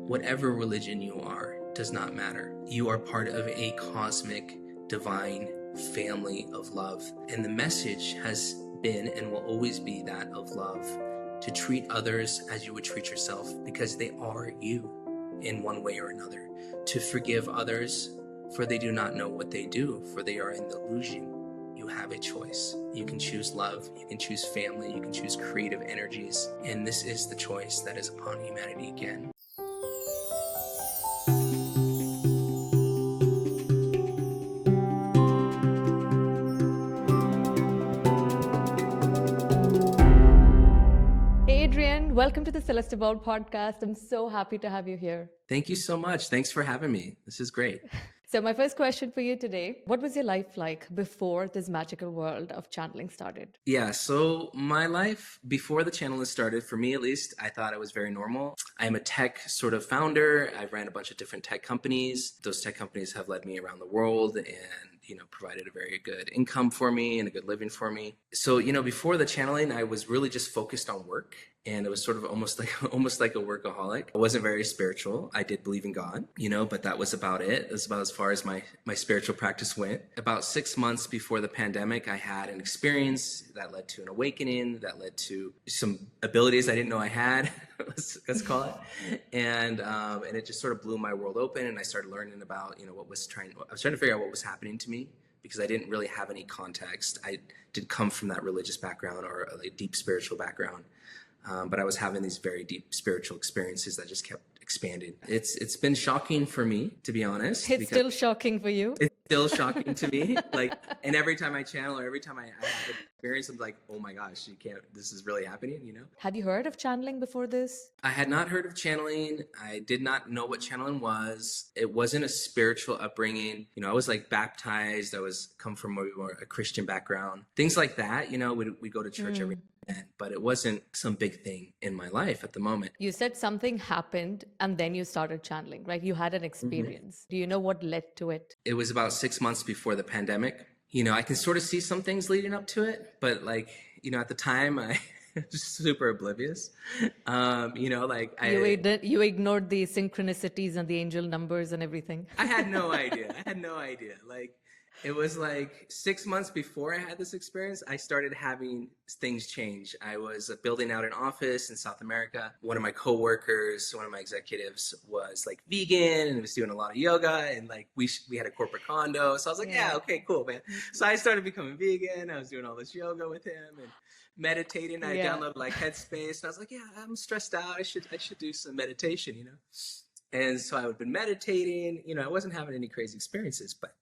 whatever religion you are does not matter. You are part of a cosmic, divine family of love. And the message has been and will always be that of love, to treat others as you would treat yourself, because they are you in one way or another. To forgive others, for they do not know what they do, for they are in the illusion. You have a choice. You can choose love, you can choose family, you can choose creative energies, and this is the choice that is upon humanity again. Adrian, welcome to the Celestevolve podcast. I'm so happy to have you here. Thank you so much. Thanks for having me. This is great. So my first question for you today, what was your life like before this magical world of channeling started? Yeah, so my life before the channel started, for me at least, I thought it was very normal. I'm a tech sort of founder. I've ran a bunch of different tech companies. Those tech companies have led me around the world and provided a very good income for me and a good living for me. So, before the channeling, I was really just focused on work. And it was sort of almost like a workaholic. I wasn't very spiritual. I did believe in God, but that was about it. It was about as far as my spiritual practice went. About 6 months before the pandemic, I had an experience that led to an awakening, that led to some abilities I didn't know I had, let's call it. And it just sort of blew my world open. And I started learning about, I was trying to figure out what was happening to me, because I didn't really have any context. I didn't come from that religious background or a deep spiritual background. But I was having these very deep spiritual experiences that just kept expanding. It's been shocking for me, to be honest. It's still shocking for you? It's still shocking to me. And every time I channel or every time I have an experience, I'm like, oh my gosh, this is really happening, Had you heard of channeling before this? I had not heard of channeling. I did not know what channeling was. It wasn't a spiritual upbringing. I was baptized. I come from more a Christian background. Things like that, we go to church every day, but it wasn't some big thing in my life at the moment. You said something happened and then you started channeling, right? You had an experience. Mm-hmm. Do you know what led to it? It was about 6 months before the pandemic. I can sort of see some things leading up to it, but at the time I was super oblivious. You ignored the synchronicities and the angel numbers and everything. I had no idea. It was 6 months before I had this experience, I started having things change. I was building out an office in South America. One of my coworkers, one of my executives was vegan and was doing a lot of yoga, and we had a corporate condo. So I was like, yeah, okay, cool, man. So I started becoming vegan. I was doing all this yoga with him and meditating. I downloaded Headspace, and I was like, yeah, I'm stressed out. I should do some meditation, And so I had been meditating. I wasn't having any crazy experiences, but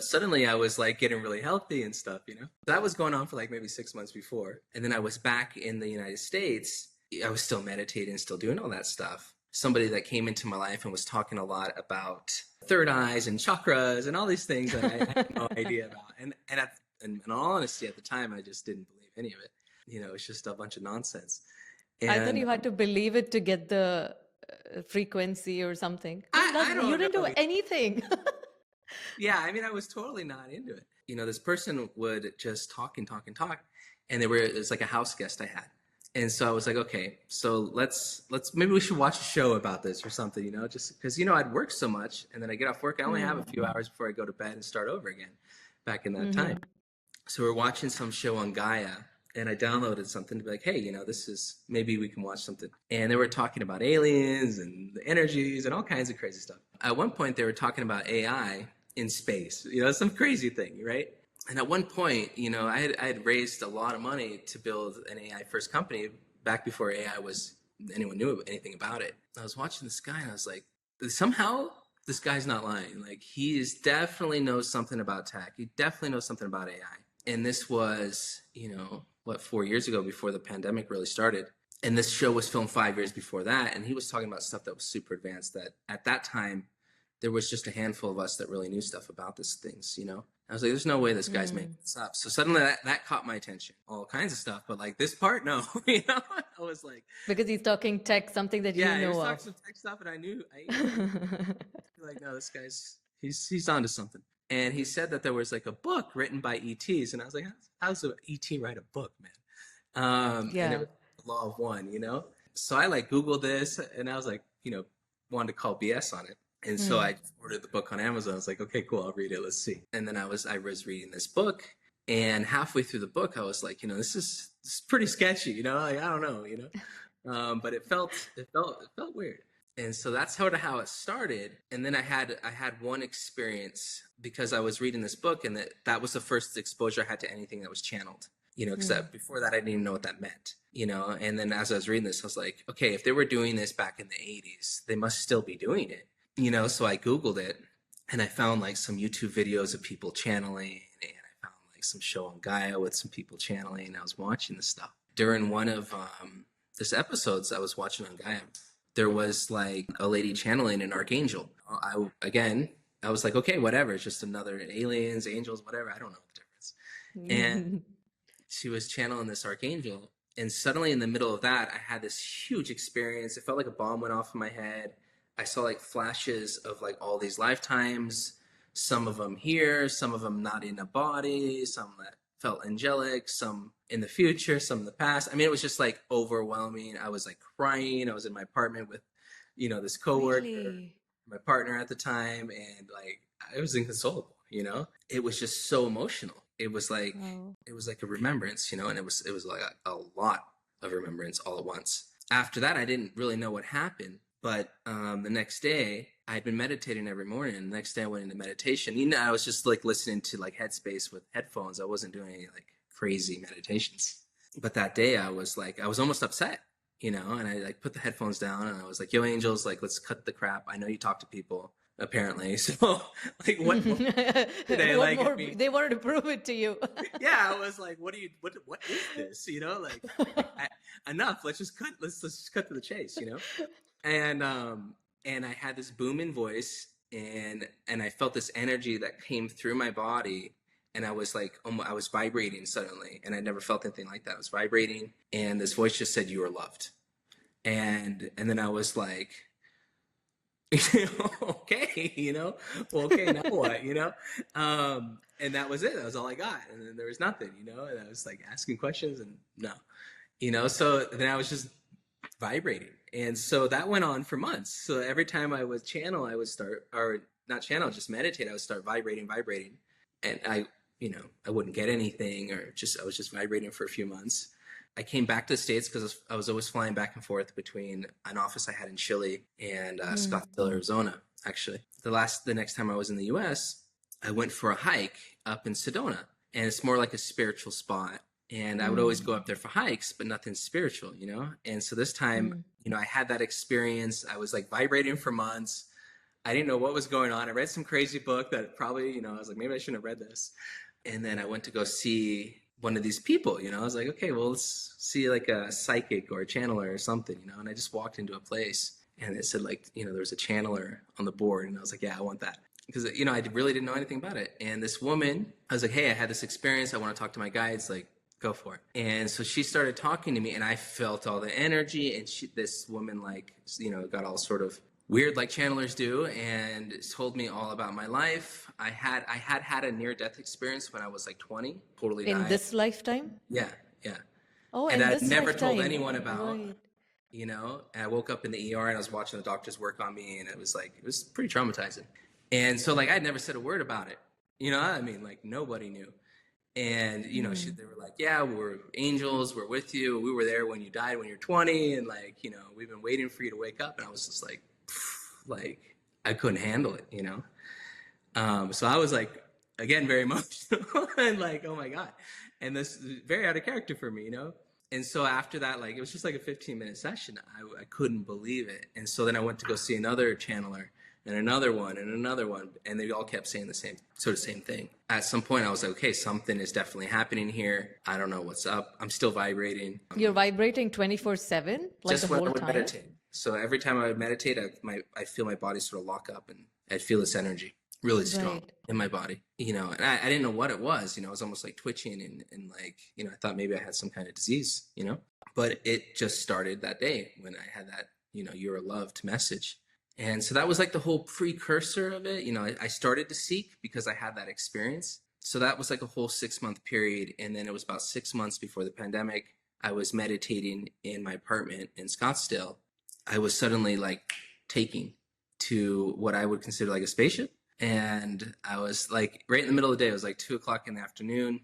suddenly I was getting really healthy and stuff, That was going on for maybe 6 months before. And then I was back in the United States. I was still meditating, still doing all that stuff. Somebody that came into my life and was talking a lot about third eyes and chakras and all these things that I had no idea about. And in all honesty, at the time, I just didn't believe any of it. It's just a bunch of nonsense. And I thought you had to believe it to get the frequency or something. You didn't do anything. Yeah, I was totally not into it. This person would just talk and talk and talk, and it was like a house guest I had. And so I was like, okay, so let's maybe we should watch a show about this or something, just because, I'd work so much, and then I get off work. I only have a few hours before I go to bed and start over again back in that time. So we're watching some show on Gaia, and I downloaded something to be like, hey, maybe we can watch something. And they were talking about aliens and the energies and all kinds of crazy stuff. At one point, they were talking about AI in space, some crazy thing, right? And at one point, I had raised a lot of money to build an AI first company back before anyone knew anything about it. I was watching this guy and I was like, somehow this guy's not lying. He definitely knows something about tech. He definitely knows something about AI. And this was, 4 years ago before the pandemic really started. And this show was filmed 5 years before that. And he was talking about stuff that was super advanced, that at that time, there was just a handful of us that really knew stuff about these things, I was like, there's no way this guy's making this up. So suddenly that caught my attention. All kinds of stuff, but this part, no. I was like... Because he's talking tech, something that you know of. Yeah, he was talking some tech stuff, and I knew. No, this guy's... He's onto something. And he said that there was a book written by ETs, and I was like, how's an ET write a book, man? And it was the Law of One, So I Googled this, and I was like, wanted to call BS on it. And so I ordered the book on Amazon. I was like, okay, cool, I'll read it. Let's see. And then I was reading this book, and halfway through the book, I was like, this is pretty sketchy, like, I don't know, but it felt weird. And so that's how it started. And then I had one experience because I was reading this book, and that was the first exposure I had to anything that was channeled, because before that I didn't even know what that meant, and then as I was reading this, I was like, okay, if they were doing this back in the 80s, they must still be doing it, so I Googled it, and I found like some YouTube videos of people channeling, and I found like some show on Gaia with some people channeling, and I was watching this stuff. During one of this episodes I was watching on Gaia, there was like a lady channeling an archangel. I was like, okay, whatever. It's just another aliens, angels, whatever. I don't know the difference. And she was channeling this archangel. And suddenly in the middle of that, I had this huge experience. It felt like a bomb went off in my head. I saw like flashes of like all these lifetimes, some of them here, some of them not in a body, some that felt angelic, some in the future, some in the past. I mean, it was just like overwhelming. I was like crying. I was in my apartment with, this coworker, really? My partner at the time, and like it was inconsolable. It was just so emotional. It was like it was like a remembrance, and it was like a lot of remembrance all at once. After that, I didn't really know what happened, but the next day I had been meditating every morning, and the next day I went into meditation. I was just like listening to like Headspace with headphones. I wasn't doing any like crazy meditations. But that day I was almost upset, and I like put the headphones down, and I was like, yo, angels, like, let's cut the crap. I know you talk to people, apparently. So like what today, what more, they wanted to prove it to you. Yeah, I was like, what is this? Like enough. Let's just cut to the chase, And I had this booming voice, and I felt this energy that came through my body, and I was like, I was vibrating suddenly, and I never felt anything like that. I was vibrating, and this voice just said, "You are loved," and then I was like, okay, well, okay, now what, and that was it. That was all I got, and then there was nothing, and I was like asking questions, and no, so then I was just vibrating. And so that went on for months. So every time I would channel, I would start, or not channel, just meditate, I would start vibrating. And I wouldn't get anything, or I was just vibrating for a few months. I came back to the States because I was always flying back and forth between an office I had in Chile and Scottsdale, Arizona. Actually, the next time I was in the US, I went for a hike up in Sedona, and it's more like a spiritual spot. And I would always go up there for hikes, but nothing spiritual, And so this time, I had that experience. I was like vibrating for months. I didn't know what was going on. I read some crazy book that probably, I was like, maybe I shouldn't have read this. And then I went to go see one of these people, I was like, okay, well, let's see like a psychic or a channeler or something, And I just walked into a place, and it said like, there was a channeler on the board. And I was like, yeah, I want that. Because, I really didn't know anything about it. And this woman, I was like, hey, I had this experience. I want to talk to my guides. Like, go for it. And so she started talking to me, and I felt all the energy, and this woman like, got all sort of weird like channelers do, and told me all about my life. I had a near-death experience when I was like 20, totally died. In this lifetime? Yeah. Oh, and I never told anyone about, right. And I woke up in the ER, and I was watching the doctors work on me, and it was pretty traumatizing. And so like, I'd never said a word about it. I mean, like nobody knew. And, they were like, yeah, we're angels. We're with you. We were there when you died, when you're 20. And like, we've been waiting for you to wake up. And I was just like, I couldn't handle it, So I was like, again, very emotional and like, oh my God. And this is very out of character for me, And so after that, like, it was just like a 15-minute session. I couldn't believe it. And so then I went to go see another channeler, and another one, and they all kept saying the same thing. At some point, I was like, okay, something is definitely happening here. I don't know what's up. I'm still vibrating. You're vibrating 24/7, like just the whole when I would time? meditate. So every time I would meditate, I feel my body sort of lock up, and I'd feel this energy really strong in my body, and I didn't know what it was. It was almost like twitching, and like, I thought maybe I had some kind of disease, but it just started that day when I had that, you're a loved message. And so that was like the whole precursor of it. I started to seek because I had that experience. So that was like a whole 6-month period. And then it was about 6 months before the pandemic. I was meditating in my apartment in Scottsdale. I was suddenly like taking to what I would consider like a spaceship. And I was like right in the middle of the day. It was like 2 o'clock in the afternoon.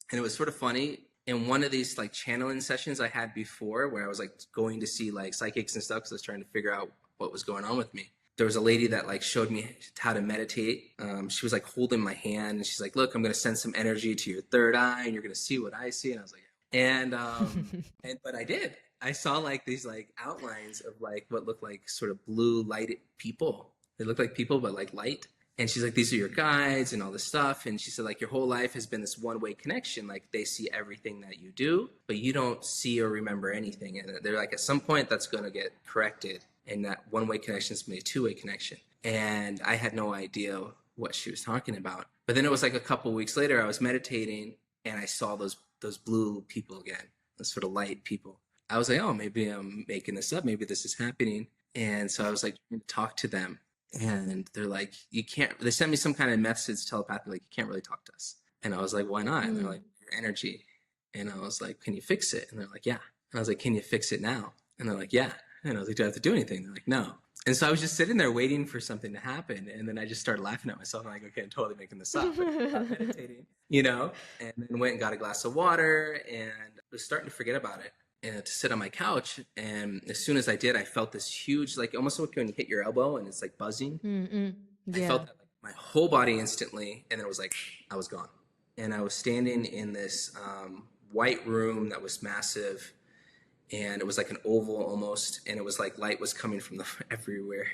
And it was sort of funny. In one of these like channeling sessions I had before where I was like going to see like psychics and stuff because I was trying to figure out what was going on with me. There was a lady that like showed me how to meditate. She was like holding my hand and she's like, look, I'm going to send some energy to your third eye and you're going to see what I see. And I was like, but I did. I saw like these like outlines of like what looked like sort of blue lighted people. They looked like people, but like light. And she's like, these are your guides and all this stuff. And she said, like, your whole life has been this one-way connection. Like, they see everything that you do, but you don't see or remember anything. And they're like, at some point, that's going to get corrected. And that one-way connection is going to be a two-way connection. And I had no idea what she was talking about. But then it was like a couple of weeks later, I was meditating, and I saw those blue people again, those sort of light people. I was like, oh, maybe I'm making this up. Maybe this is happening. And so I was like, talk to them. And they're like, you can't, they sent me some kind of message telepathically, like, you can't really talk to us. And I was like, why not? And they're like, your energy. And I was like, can you fix it? And they're like, yeah. And I was like, can you fix it now? And they're like, yeah. And I was like, do I have to do anything? They're like, no. And so I was just sitting there waiting for something to happen. And then I just started laughing at myself. I'm like, okay, I'm totally making this up. Meditating, you know? And then went and got a glass of water and was starting to forget about it. And to sit on my couch, and as soon as I did, I felt this huge, like almost like when you hit your elbow and it's like buzzing. I felt that, like, my whole body instantly, and then it was like I was gone. And I was standing in this white room that was massive, and it was like an oval almost, and it was like light was coming from everywhere.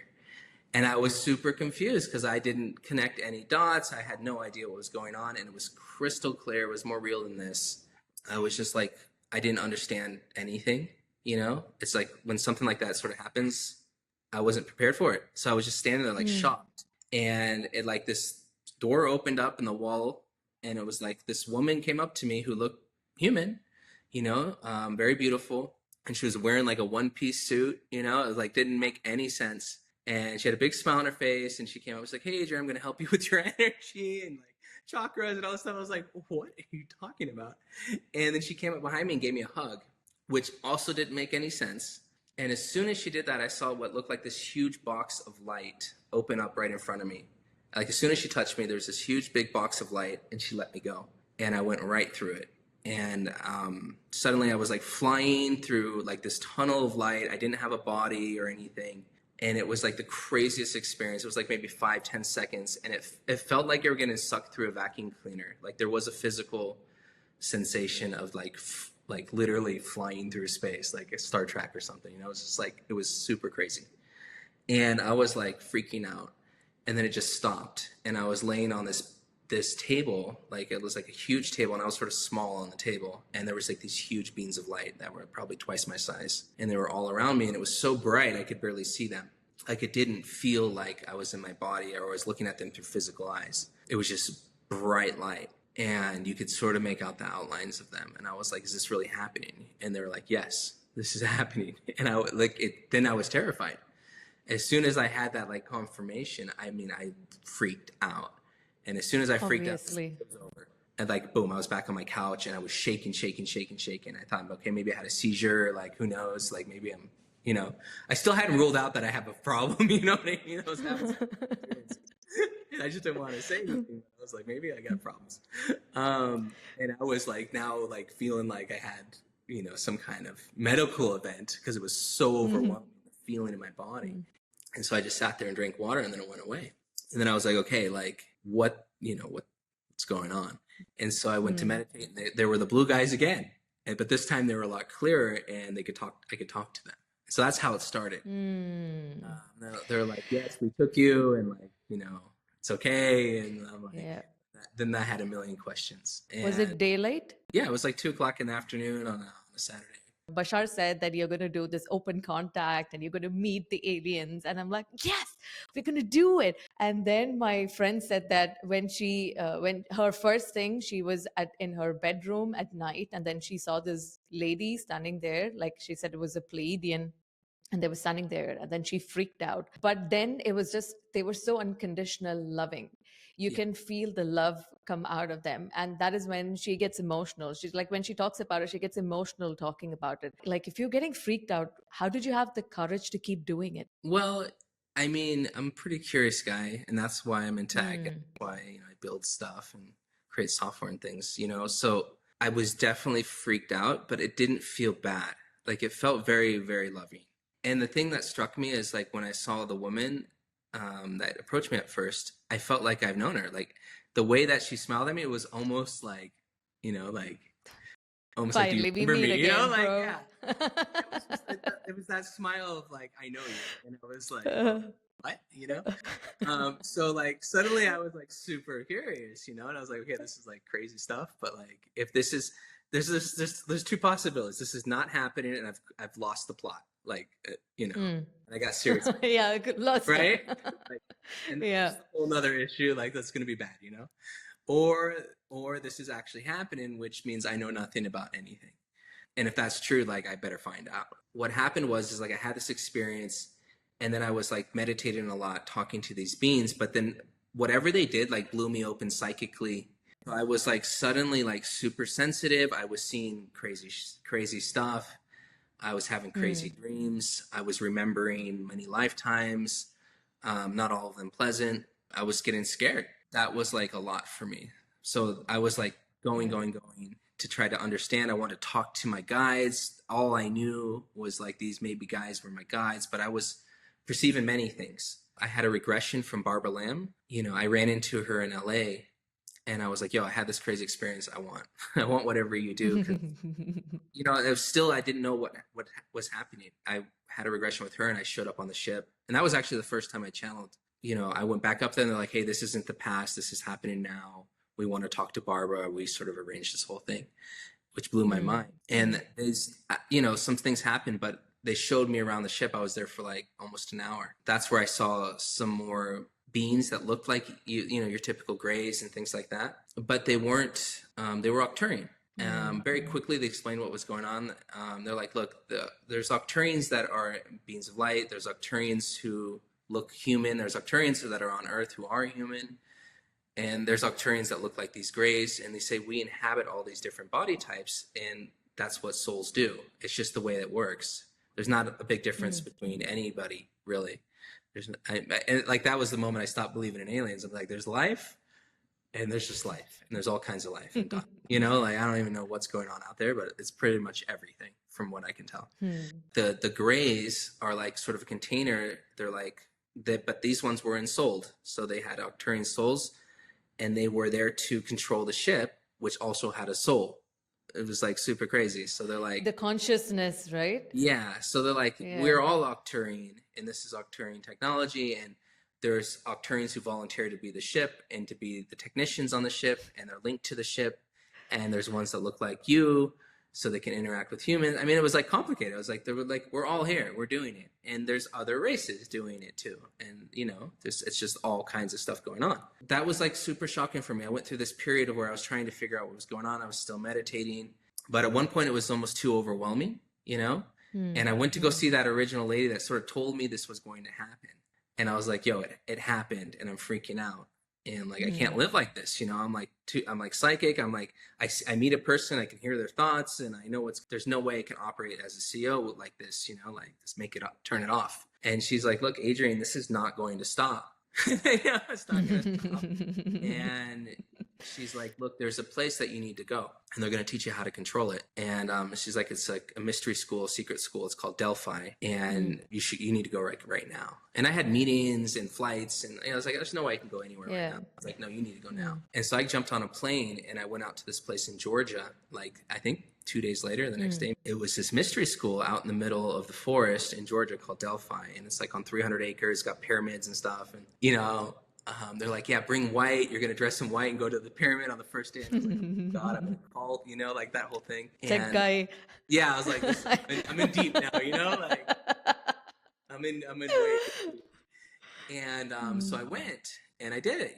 And I was super confused because I didn't connect any dots. I had no idea what was going on, and it was crystal clear. It was more real than this. I was just like, I didn't understand anything, you know? It's like when something like that sort of happens, I wasn't prepared for it. So I was just standing there like shocked. And it like this door opened up in the wall, and it was like this woman came up to me who looked human, you know, very beautiful. And she was wearing like a one-piece suit, you know? It was like didn't make any sense. And she had a big smile on her face, and she came up and was like, hey, Adrian, I'm going to help you with your energy and like chakras and all this stuff. I was like, what are you talking about? And then she came up behind me and gave me a hug, which also didn't make any sense. And as soon as she did that, I saw what looked like this huge box of light open up right in front of me. Like as soon as she touched me, there's this huge big box of light, and she let me go. And I went right through it. And suddenly I was like flying through like this tunnel of light. I didn't have a body or anything. And it was like the craziest experience. It was like maybe 5-10 seconds. And it felt like you were getting sucked through a vacuum cleaner. Like there was a physical sensation of like literally flying through space, like a Star Trek or something. You know, it was just like, it was super crazy. And I was like freaking out. And then it just stopped. And I was laying on this table, like it was like a huge table, and I was sort of small on the table, and there was like these huge beams of light that were probably twice my size, and they were all around me, and it was so bright I could barely see them. Like it didn't feel like I was in my body or I was looking at them through physical eyes. It was just bright light, and you could sort of make out the outlines of them. And I was like, is this really happening? And they were like, yes, this is happening. And I like it. Then I was terrified. As soon as I had that like confirmation, I mean, I freaked out. And as soon as I freaked out, it was over. And like, boom, I was back on my couch, and I was shaking. I thought, okay, maybe I had a seizure. Like, who knows? Like, maybe I'm, you know, I still hadn't ruled out that I have a problem. You know what I mean? I was having and I just didn't want to say anything. I was like, maybe I got problems. And I was like, now like feeling like I had, you know, some kind of medical event because it was so overwhelming, the feeling in my body. And so I just sat there and drank water, and then it went away. And then I was like, okay, like what's going on? And so I went to meditate, and there were the blue guys again. But this time they were a lot clearer, and I could talk to them. So that's how it started. They're like, yes, we took you, and like, you know, it's okay. And I'm like, then I had a million questions. And was it daylight? Yeah, it was like 2:00 in the afternoon on a Saturday. Bashar said that you're going to do this open contact and you're going to meet the aliens. And I'm like, yes, we're going to do it. And then my friend said that when her first thing, she was in her bedroom at night, and then she saw this lady standing there. Like she said, it was a Pleiadian, and they were standing there, and then she freaked out. But then it was just, they were so unconditional loving. You can feel the love come out of them. And that is when she gets emotional. She's like, when she talks about it, she gets emotional talking about it. Like, if you're getting freaked out, how did you have the courage to keep doing it? Well, I mean, I'm a pretty curious guy, and that's why I'm in tech. And Mm. why, I build stuff and create software and things. So I was definitely freaked out, but it didn't feel bad. Like it felt very, very loving. And the thing that struck me is like when I saw the woman that approached me at first, I felt like I've known her. Like the way that she smiled at me, it was almost like almost like, do you Finally, we remember meet me? again, Like, bro. yeah. It was just like it was that smile of like, I know you. And it was like, oh, what? So like suddenly I was like super curious, and I was like, okay, this is like crazy stuff, but like if this is there's two possibilities. This is not happening, and I've lost the plot, like Mm. and I got serious, Yeah, good lost. right? Like, and Yeah. that's a whole nother issue. Like that's gonna be bad. Or this is actually happening, which means I know nothing about anything. And if that's true, like I better find out. What happened was is like I had this experience, and then I was like meditating a lot, talking to these beings, but then whatever they did like blew me open psychically. I was like suddenly like super sensitive. I was seeing crazy stuff. I was having crazy Mm. dreams. I was remembering many lifetimes, not all of them pleasant. I was getting scared. That was like a lot for me. So I was like Yeah. going to try to understand. I wanted to talk to my guides. All I knew was like these maybe guys were my guides, but I was perceiving many things. I had a regression from Barbara Lamb. I ran into her in LA, and I was like, yo, I had this crazy experience. I want whatever you do. Cause, it was still, I didn't know what was happening. I had a regression with her, and I showed up on the ship. And that was actually the first time I channeled. I went back up there, and they're like, hey, this isn't the past. This is happening now. We want to talk to Barbara. We sort of arranged this whole thing, which blew my Mm. mind. And some things happened, but they showed me around the ship. I was there for like almost an hour. That's where I saw some more beings that looked like your typical grays and things like that, but they weren't. They were Octurian. Very quickly, they explained what was going on. They're like, look, there's Octurians that are beings of light. There's Octurians who look human. There's Octurians that are on Earth who are human. And there's Octurians that look like these grays, and they say we inhabit all these different body types, and that's what souls do. It's just the way it works. There's not a big difference between anybody, really. And like that was the moment I stopped believing in aliens. I'm like, there's life, and there's just life, and there's all kinds of life, and done. Like I don't even know what's going on out there, but it's pretty much everything from what I can tell. The grays are like sort of a container. They're like but these ones were ensouled, so they had Octurian souls. And they were there to control the ship, which also had a soul. It was like super crazy. So they're like, The consciousness, right? yeah. So they're like, Yeah. we're all Octurian, and this is Octurian technology. And there's Octurians who volunteer to be the ship and to be the technicians on the ship, and they're linked to the ship. And there's ones that look like you, so they can interact with humans. I mean, it was like complicated. I was like, they were like, we're all here, we're doing it, and there's other races doing it too, and it's just all kinds of stuff going on. That was like super shocking for me. I went through this period of where I was trying to figure out what was going on. I was still meditating, but at one point it was almost too overwhelming. And I went to go see that original lady that sort of told me this was going to happen, and I was like, yo, it happened, and I'm freaking out. And like I can't live like this. I'm like psychic. I'm like I meet a person, I can hear their thoughts, and I know there's no way I can operate as a CEO like this. Like just make it up, turn it off. And she's like, look, Adrian, this is not going to stop. It's not going to stop. And she's like, look, there's a place that you need to go, and they're going to teach you how to control it. And she's like, it's like a mystery school, a secret school. It's called Delphi, and you need to go right now. And I had meetings and flights, and I was like, there's no way I can go anywhere right now. I was like, no, you need to go now. And so I jumped on a plane, and I went out to this place in Georgia, like I think 2 days later, the next day. It was this mystery school out in the middle of the forest in Georgia called Delphi, and it's like on 300 acres, got pyramids and stuff. And they're like, yeah, bring white. You're gonna dress in white and go to the pyramid on the first day. And I was like, oh God, I'm in a cult, like that whole thing. Tech guy. Yeah, I was like, I'm in deep now, like I'm in way deep. And so I went and I did it,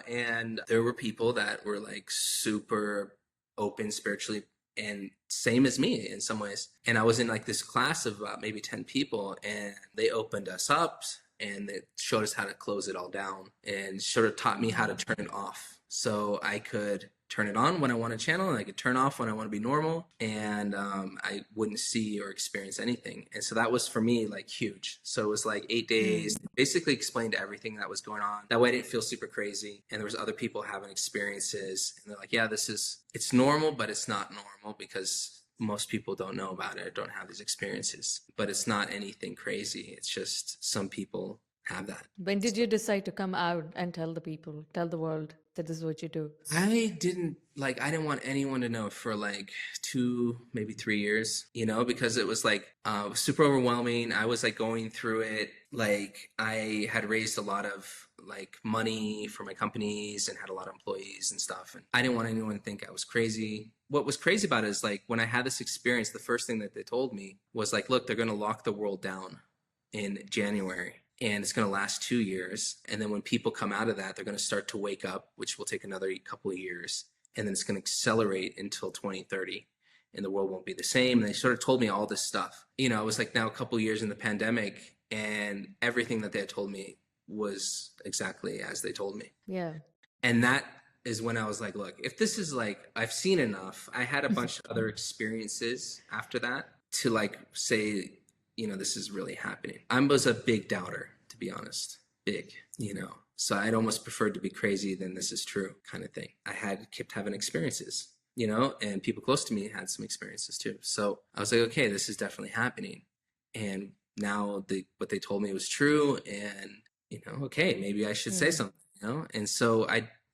and there were people that were like super open spiritually and same as me in some ways. And I was in like this class of about maybe 10 people, and they opened us up and it showed us how to close it all down and sort of taught me how to turn it off so I could turn it on when I want to channel, and I could turn off when I want to be normal, and I wouldn't see or experience anything. And so that was for me like huge. So it was like 8 days, basically explained everything that was going on. That way I didn't feel super crazy. And there was other people having experiences, and they're like, yeah, it's normal, but it's not normal because most people don't know about it or don't have these experiences. But it's not anything crazy. It's just some people have that. When did you decide to come out and tell the people, tell the world that this is what you do? I didn't want anyone to know for like 2, maybe 3 years, because it was like super overwhelming. I was like going through it. Like I had raised a lot of like money for my companies and had a lot of employees and stuff. And I didn't want anyone to think I was crazy. What was crazy about it is like when I had this experience, the first thing that they told me was like, look, they're going to lock the world down in January. And it's going to last 2 years. And then when people come out of that, they're going to start to wake up, which will take another couple of years. And then it's going to accelerate until 2030. And the world won't be the same. And they sort of told me all this stuff. It was like now a couple of years in the pandemic, and everything that they had told me was exactly as they told me. Yeah. And that is when I was like, look, if this is like, I've seen enough. I had a bunch of other experiences after that to like say, this is really happening. I was a big doubter, to be honest, big, so I'd almost preferred to be crazy than this is true kind of thing. I had kept having experiences, and people close to me had some experiences too. So I was like, okay, this is definitely happening. And now what they told me was true. And, okay, maybe I should say something, And so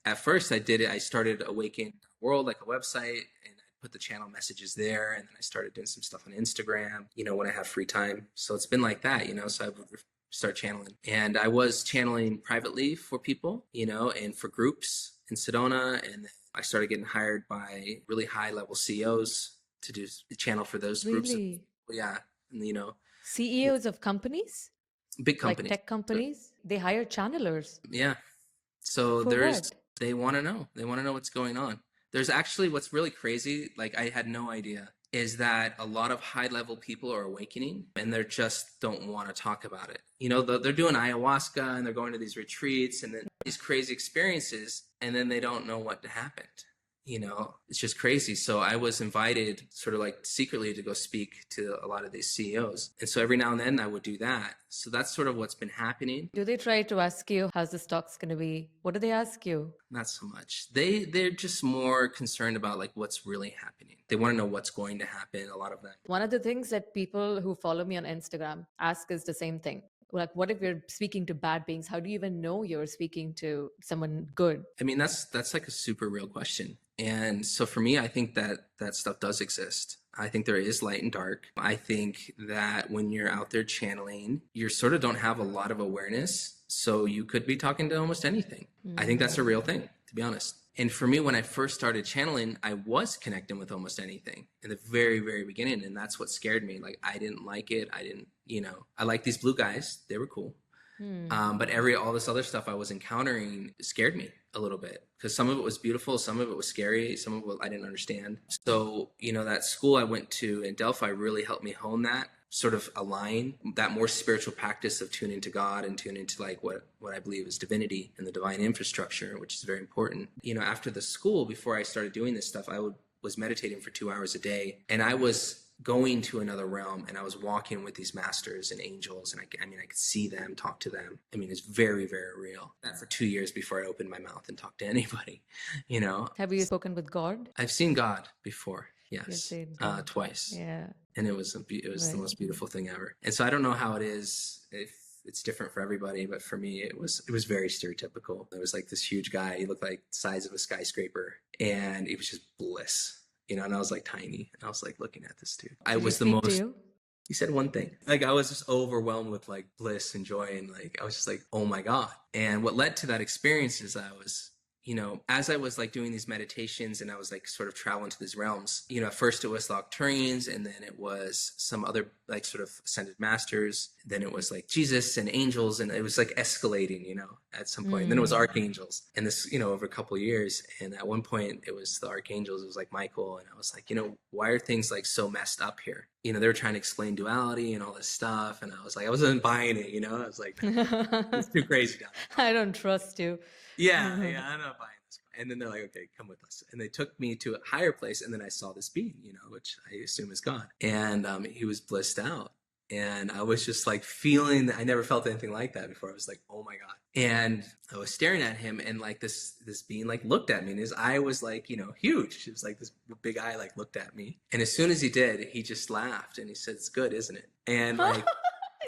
at first I did it. I started Awaken World, like a website, and put the channel messages there, and then I started doing some stuff on Instagram, when I have free time. So it's been like that, so I would start channeling. And I was channeling privately for people, and for groups in Sedona. And then I started getting hired by really high level CEOs to do the channel for those groups. Really? Yeah. And, CEOs of companies? big companies. Like tech companies? They hire channelers. Yeah. So For what? they want to know. They want to know what's going on. There's actually what's really crazy, like I had no idea, is that a lot of high level people are awakening and they just don't want to talk about it. They're doing ayahuasca and they're going to these retreats and then these crazy experiences, and then they don't know what happened. It's just crazy. So I was invited sort of like secretly to go speak to a lot of these CEOs. And so every now and then I would do that. So that's sort of what's been happening. Do they try to ask you, how's the stocks going to be? What do they ask you? Not so much. They're just more concerned about like what's really happening. They want to know what's going to happen, a lot of them. One of the things that people who follow me on Instagram ask is the same thing. Like, what if you're speaking to bad beings? How do you even know you're speaking to someone good? I mean, that's like a super real question. And so for me, I think that stuff does exist. I think there is light and dark. I think that when you're out there channeling, you sort of don't have a lot of awareness. So you could be talking to almost anything. I think that's a real thing, to be honest. And for me, when I first started channeling, I was connecting with almost anything in the very, very beginning. And that's what scared me. Like, I didn't like it. I didn't, I liked these blue guys. They were cool. But all this other stuff I was encountering scared me a little bit because some of it was beautiful. Some of it was scary. Some of it I didn't understand. So, that school I went to in Delphi really helped me hone that, sort of align that more spiritual practice of tuning to God and tuning to like what I believe is divinity and the divine infrastructure, which is very important. After the school, before I started doing this stuff, I was meditating for 2 hours a day, and I was going to another realm, and I was walking with these masters and angels, and I could see them, talk to them. I mean, it's very, very real. That for 2 years before I opened my mouth and talked to anybody, Have you spoken with God? I've seen God before. Yes. You've seen God. Twice. Yeah. And it was the most beautiful thing ever. And so I don't know how it is, if it's different for everybody, but for me, it was very stereotypical. It was like this huge guy. He looked like the size of a skyscraper, and it was just bliss. And I was like tiny, and I was like looking at this dude. He said one thing. Like, I was just overwhelmed with like bliss and joy, and like I was just like, oh my God. And what led to that experience is I was, as I was like doing these meditations and I was like sort of traveling to these realms, at first it was Nocturians, and then it was some other like sort of ascended masters. Then it was like Jesus and angels, and it was like escalating, at some point. And then it was archangels, and this, over a couple of years. And at one point it was the archangels, it was like Michael. And I was like, why are things like so messed up here? They were trying to explain duality and all this stuff. And I was like, I wasn't buying it, I was like, it's too crazy down there. I don't trust you. Yeah, I'm not buying this. And then they're like, okay, come with us. And they took me to a higher place. And then I saw this being, which I assume is God. And he was blissed out. And I was just like feeling, I never felt anything like that before. I was like, oh my God. And I was staring at him, and like this being like looked at me, and his eye was like, huge. It was like this big eye like looked at me. And as soon as he did, he just laughed and he said, it's good, isn't it? And like,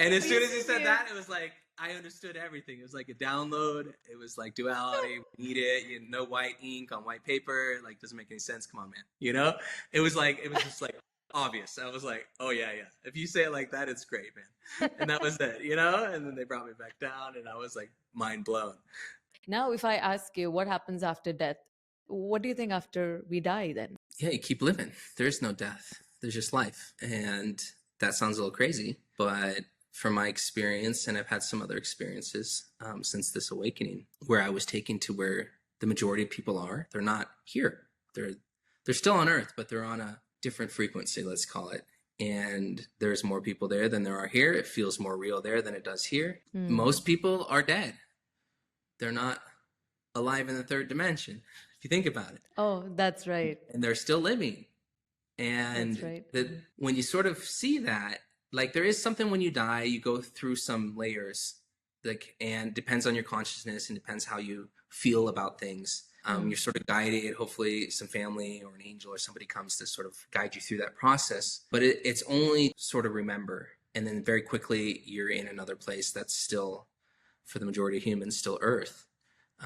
and as soon as he said that, it was like, I understood everything. It was like a download. It was like duality. We need it. No white ink on white paper. Like, doesn't make any sense. Come on, man. It was just like obvious. I was like, oh yeah. If you say it like that, it's great, man. And that was it, And then they brought me back down, and I was like mind blown. Now, if I ask you what happens after death, what do you think after we die then? Yeah, you keep living. There's no death. There's just life. And that sounds a little crazy, but from my experience, and I've had some other experiences since this awakening, where I was taken to where the majority of people are. They're not here. They're still on Earth, but they're on a different frequency, let's call it. And there's more people there than there are here. It feels more real there than it does here. Most people are dead. They're not alive in the third dimension, if you think about it. Oh, that's right. And they're still living. And that's right. When you sort of see that, like there is something when you die, you go through some layers, like, and depends on your consciousness and depends how you feel about things. You're sort of guided, hopefully some family or an angel or somebody comes to sort of guide you through that process. But it's only sort of remember. And then very quickly you're in another place that's still, for the majority of humans, still Earth.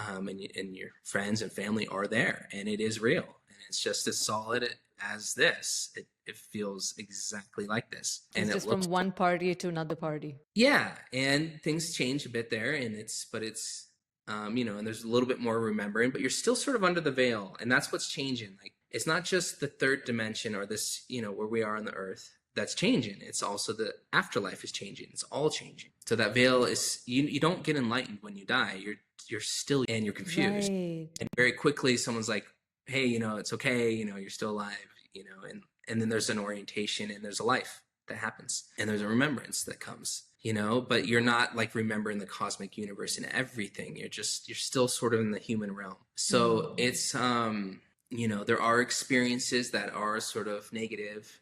And your friends and family are there, and it is real. And it's just as solid as this. It feels exactly like this. It's just from one party to another party. Yeah. And things change a bit there, and and there's a little bit more remembering, but you're still sort of under the veil. And that's what's changing. Like, it's not just the third dimension or this, where we are on the Earth that's changing. It's also the afterlife is changing. It's all changing. So that veil is, you don't get enlightened when you die. You're still, and you're confused. Right. And very quickly someone's like, hey, it's okay. You're still alive, and then there's an orientation and there's a life that happens and there's a remembrance that comes. But you're not like remembering the cosmic universe and everything. You're still sort of in the human realm. So it's, there are experiences that are sort of negative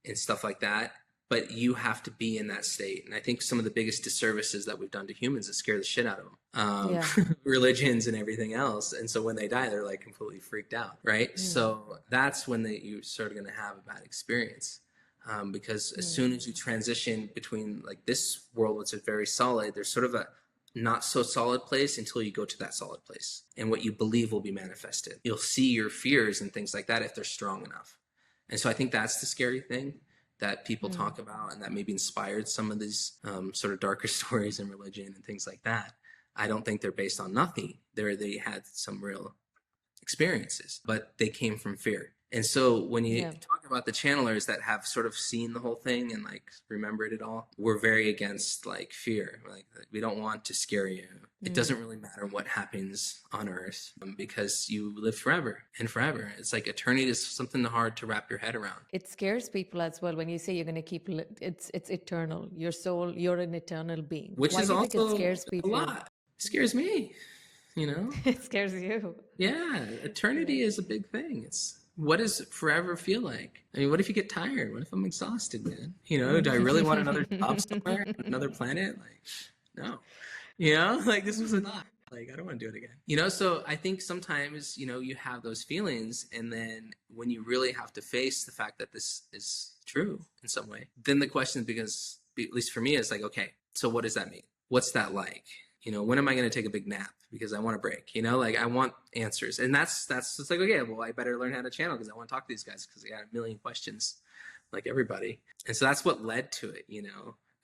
and stuff like that, but you have to be in that state. And I think some of the biggest disservices that we've done to humans is scare the shit out of them. Religions and everything else. And so when they die, they're like completely freaked out. Right. So that's when you're sort of going to have a bad experience. Because as soon as you transition between like this world, which is very solid, there's sort of a not so solid place until you go to that solid place. And what you believe will be manifested. You'll see your fears and things like that if they're strong enough. And so I think that's the scary thing that people talk about, and that maybe inspired some of these sort of darker stories in religion and things like that. I don't think they're based on nothing. They had some real experiences, but they came from fear. And so when you talk about the channelers that have sort of seen the whole thing and like remembered it all, we're very against like fear. Like we don't want to scare you. It doesn't really matter what happens on Earth because you live forever and forever. It's like eternity is something hard to wrap your head around. It scares people as well when you say you're going to keep it's eternal. Your soul, you're an eternal being. Which is also it scares people? A lot. It scares me. It scares you. Yeah, eternity is a big thing. What does forever feel like? I mean, what if you get tired? What if I'm exhausted, man? Do I really want another job somewhere, another planet? Like, no. Like this was a lot. Like, I don't want to do it again. So I think sometimes, you have those feelings, and then when you really have to face the fact that this is true in some way, then the question becomes, at least for me, is like, okay, so what does that mean? What's that like? When am I going to take a big nap? Because I want a break, like I want answers. And that's just like, okay, well, I better learn how to channel because I want to talk to these guys because I got a million questions like everybody. And so that's what led to it,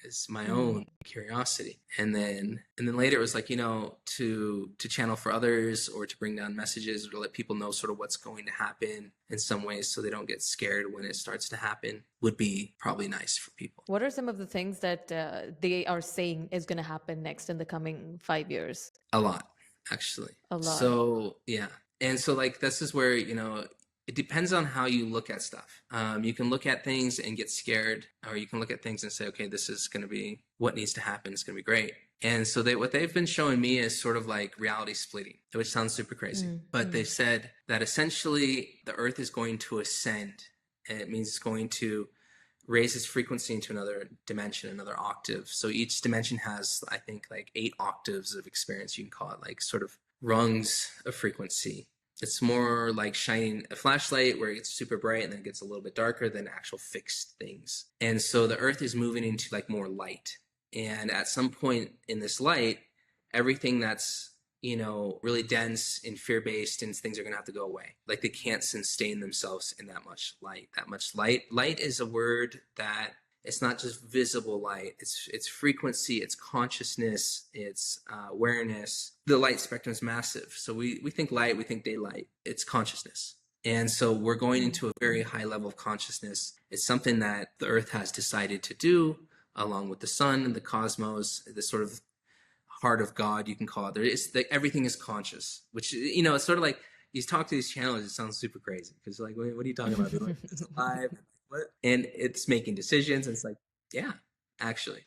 is my own curiosity. And then later it was like, to channel for others or to bring down messages or to let people know sort of what's going to happen in some ways so they don't get scared when it starts to happen would be probably nice for people. What are some of the things that they are saying is going to happen next in the coming 5 years? A lot, actually. A lot. So, yeah. And so like, this is where, it depends on how you look at stuff. You can look at things and get scared, or you can look at things and say, okay, this is going to be what needs to happen. It's going to be great. And so what they've been showing me is sort of like reality splitting, which sounds super crazy. But they've said that essentially the earth is going to ascend, and it means it's going to raise its frequency into another dimension, another octave. So each dimension has, I think, like 8 octaves of experience. You can call it like sort of rungs of frequency. It's more like shining a flashlight where it's super bright and then it gets a little bit darker than actual fixed things. And so the earth is moving into like more light. And at some point in this light, everything that's, really dense and fear-based and things are going to have to go away. Like they can't sustain themselves in that much light. Light is a word that it's not just visible light. It's frequency, it's consciousness, it's awareness. The light spectrum is massive. So we think light, we think daylight. It's consciousness. And so we're going into a very high level of consciousness. It's something that the earth has decided to do along with the sun and the cosmos, the sort of heart of God, you can call it. Everything is conscious, which, it's sort of like you talk to these channels, it sounds super crazy because like, what are you talking about? Like, it's alive. What? And it's making decisions. And it's like, yeah, actually,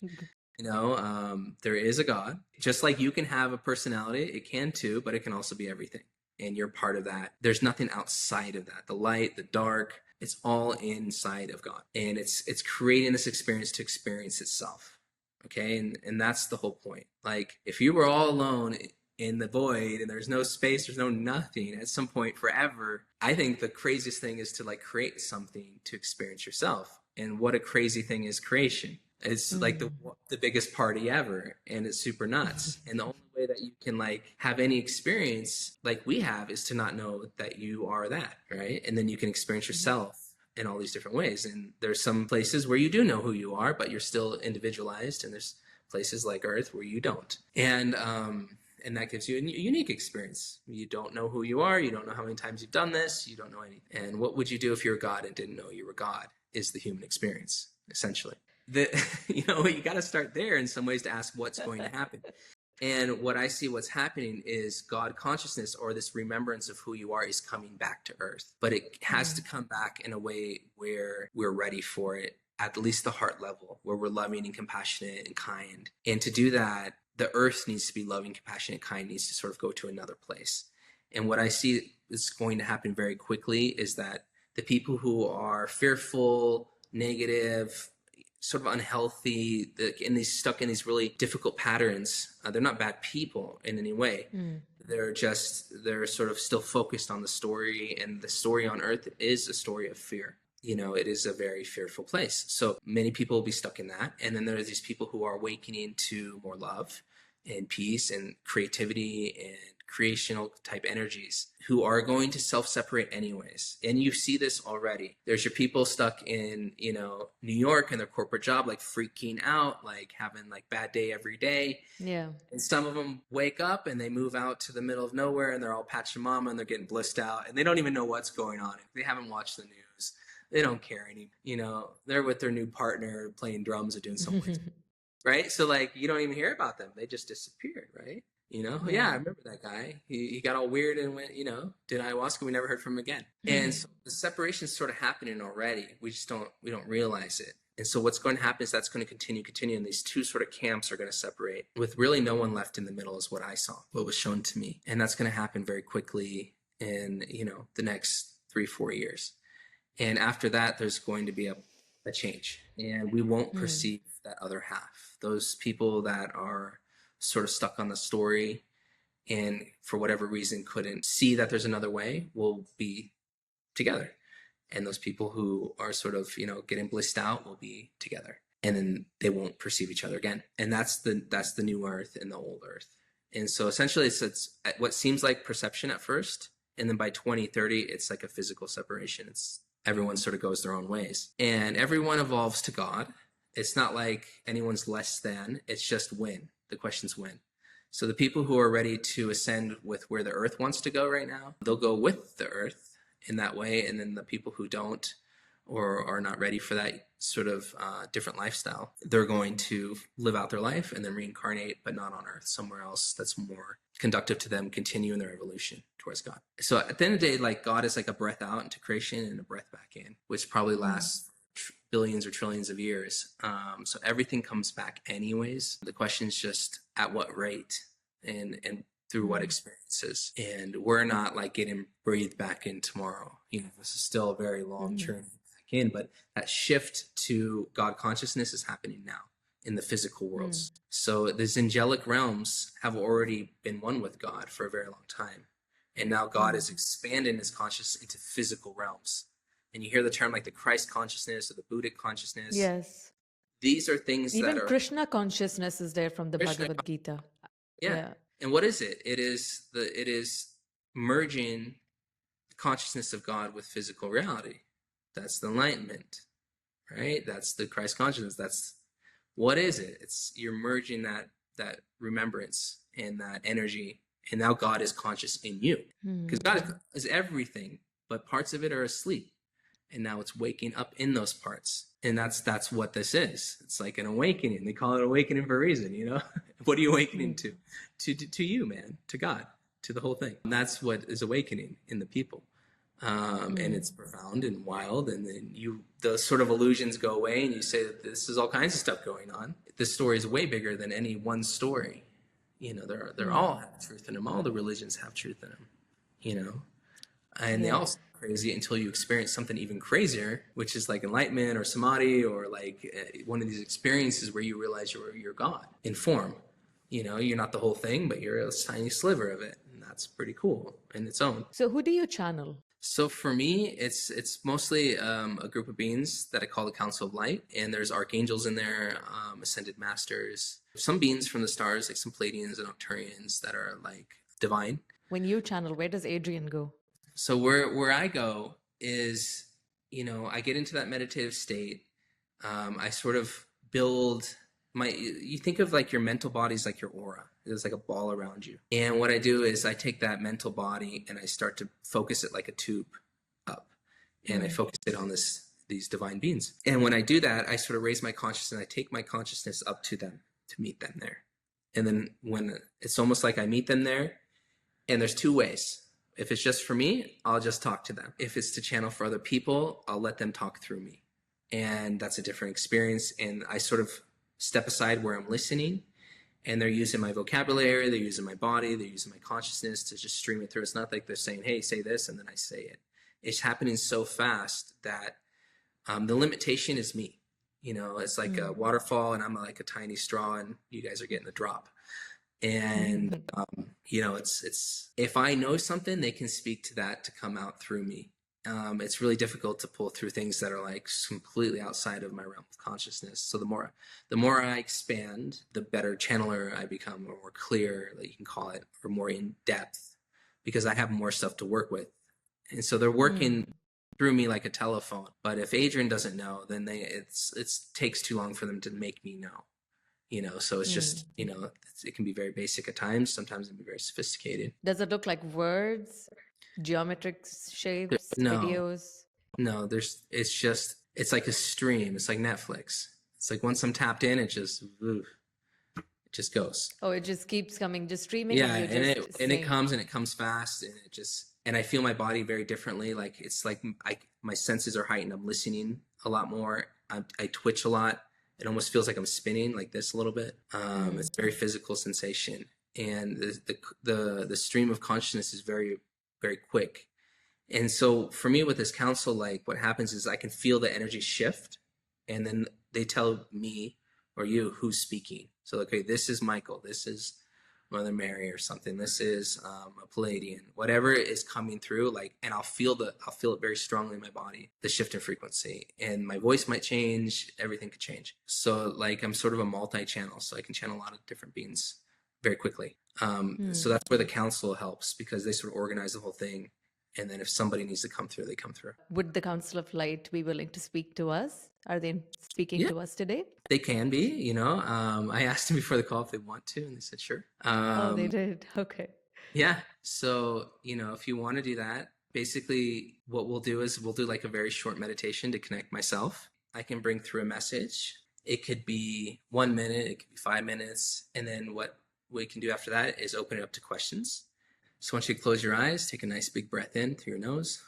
there is a God. Just like you can have a personality, it can too, but it can also be everything. And you're part of that. There's nothing outside of that. The light, the dark, it's all inside of God. And it's creating this experience to experience itself. Okay. And that's the whole point. Like if you were all alone in the void and there's no space, there's no nothing at some point forever, I think the craziest thing is to like create something to experience yourself. And what a crazy thing is creation. It's like the biggest party ever, and it's super nuts. And the only way that you can like have any experience like we have is to not know that you are that, right? And then you can experience yourself in all these different ways. And there's some places where you do know who you are, but you're still individualized. And there's places like Earth where you don't. And that gives you a unique experience. You don't know who you are. You don't know how many times you've done this. You don't know anything. And what would you do if you're God and didn't know you were God is the human experience, essentially. You got to start there in some ways to ask what's going to happen. And what I see what's happening is God consciousness, or this remembrance of who you are, is coming back to earth. But it has to come back in a way where we're ready for it, at least the heart level, where we're loving and compassionate and kind. And to do that, the earth needs to be loving, compassionate, kind, needs to sort of go to another place. And what I see is going to happen very quickly is that the people who are fearful, negative, sort of unhealthy, stuck in these really difficult patterns, they're not bad people in any way. They're sort of still focused on the story, and the story on earth is a story of fear. It is a very fearful place. So many people will be stuck in that. And then there are these people who are awakening to more love and peace and creativity and creational type energies, who are going to self-separate anyways. And you see this already. There's your people stuck in, New York in their corporate job, like freaking out, like having like bad day every day. Yeah. And some of them wake up and they move out to the middle of nowhere and they're all Pachamama and they're getting blissed out and they don't even know what's going on. They haven't watched the news. They don't care any, they're with their new partner playing drums or doing something. Right? So like, you don't even hear about them. They just disappeared, right? Yeah, I remember that guy. He got all weird and went, did ayahuasca. We never heard from him again. And so the separation's sort of happening already. We don't realize it. And so what's going to happen is that's going to continue. And these two sort of camps are going to separate with really no one left in the middle is what I saw, what was shown to me. And that's going to happen very quickly in, the next 3-4 years. And after that, there's going to be a change, and we won't perceive that other half. Those people that are sort of stuck on the story and for whatever reason couldn't see that there's another way will be together. And those people who are sort of, getting blissed out will be together, and then they won't perceive each other again. And that's the new earth and the old earth. And so essentially it's what seems like perception at first. And then by 2030, it's like a physical separation. Everyone sort of goes their own ways, and everyone evolves to God. It's not like anyone's less than, it's just when. The question's when. So the people who are ready to ascend with where the earth wants to go right now, they'll go with the earth in that way. And then the people who don't or are not ready for that sort of different lifestyle, they're going to live out their life and then reincarnate, but not on Earth, somewhere else that's more conductive to them, continue in their evolution towards God. So at the end of the day, like God is like a breath out into creation and a breath back in, which probably lasts billions or trillions of years. So everything comes back anyways. The question is just at what rate and through what experiences. And we're not like getting breathed back in tomorrow. This is still a very long journey back in, but that shift to God consciousness is happening now in the physical worlds. So these angelic realms have already been one with God for a very long time. And now God is expanding his consciousness into physical realms. And you hear the term like the Christ consciousness or the Buddhic consciousness. Yes. These are things Even that are Krishna consciousness is there from the Krishna. Bhagavad Gita. Yeah. And what is it? It is merging the consciousness of God with physical reality. That's the enlightenment, right? That's the Christ consciousness. That's what is it? It's you're merging that remembrance and that energy, and now God is conscious in you, because God is everything, but parts of it are asleep, and now it's waking up in those parts, and that's what this is. It's like an awakening. They call it awakening for a reason. What are you awakening to? To you, man, to God, to the whole thing. And that's what is awakening in the people. And it's profound and wild, and then those sort of illusions go away, and you say that this is all kinds of stuff going on. This story is way bigger than any one story. They're all have truth in them. All the religions have truth in them. And they all sound crazy until you experience something even crazier, which is like enlightenment or samadhi, or like one of these experiences where you realize you're God in form. You're not the whole thing, but you're a tiny sliver of it, and that's pretty cool in its own. So who do you channel? So for me, it's mostly a group of beings that I call the Council of Light, and there's archangels in there, ascended masters, some beings from the stars, like some Pleiadians and Octurians that are like divine. When you channel, where does Adrian go? So where I go is, I get into that meditative state. I sort of build you think of like your mental body is like your aura. There's like a ball around you. And what I do is I take that mental body and I start to focus it like a tube up. And I focus it on these divine beings. And when I do that, I sort of raise my consciousness and I take my consciousness up to them to meet them there. And then when it's almost like I meet them there, and there's two ways. If it's just for me, I'll just talk to them. If it's to channel for other people, I'll let them talk through me. And that's a different experience. And I sort of step aside where I'm listening, and they're using my vocabulary, they're using my body, they're using my consciousness to just stream it through. It's not like they're saying, hey, say this, and then I say it. It's happening so fast that the limitation is me. It's like a waterfall, and I'm like a tiny straw, and you guys are getting the drop. And it's if I know something, they can speak to that to come out through me. It's really difficult to pull through things that are like completely outside of my realm of consciousness. So the more I expand, the better channeler I become, or more clear, that you can call it, or more in depth, because I have more stuff to work with. And so they're working through me like a telephone. But if Adrian doesn't know, then it takes too long for them to make me know. So it's just, it can be very basic at times. Sometimes it can be very sophisticated. Does it look like words, geometric shapes, videos? No, it's like a stream. It's like Netflix. It's like once I'm tapped in, it just goes. Oh, it just keeps coming, just streaming. Yeah, and it comes fast, and I feel my body very differently. Like it's like my senses are heightened. I'm listening a lot more. I twitch a lot. It almost feels like I'm spinning like this a little bit. It's a very physical sensation, and the stream of consciousness is very, very quick. And so for me with this council, like what happens is I can feel the energy shift, and then they tell me or you who's speaking. So okay, this is Michael, this is Mother Mary or something, this is a Pleiadian, whatever is coming through, like, and I'll feel it very strongly in my body, the shift in frequency, and my voice might change, everything could change. So like I'm sort of a multi-channel, so I can channel a lot of different beings very quickly. So that's where the council helps, because they sort of organize the whole thing. And then if somebody needs to come through, they come through. Would the Council of Light be willing to speak to us? Are they speaking to us today? They can be, I asked them before the call if they want to, and they said, sure. Oh, they did. Okay. Yeah. So, if you want to do that, Basically, what we'll do is we'll do like a very short meditation to connect myself. I can bring through a message. It could be 1 minute, it could be 5 minutes. And then what we can do after that is open it up to questions. So once you close your eyes, take a nice big breath in through your nose.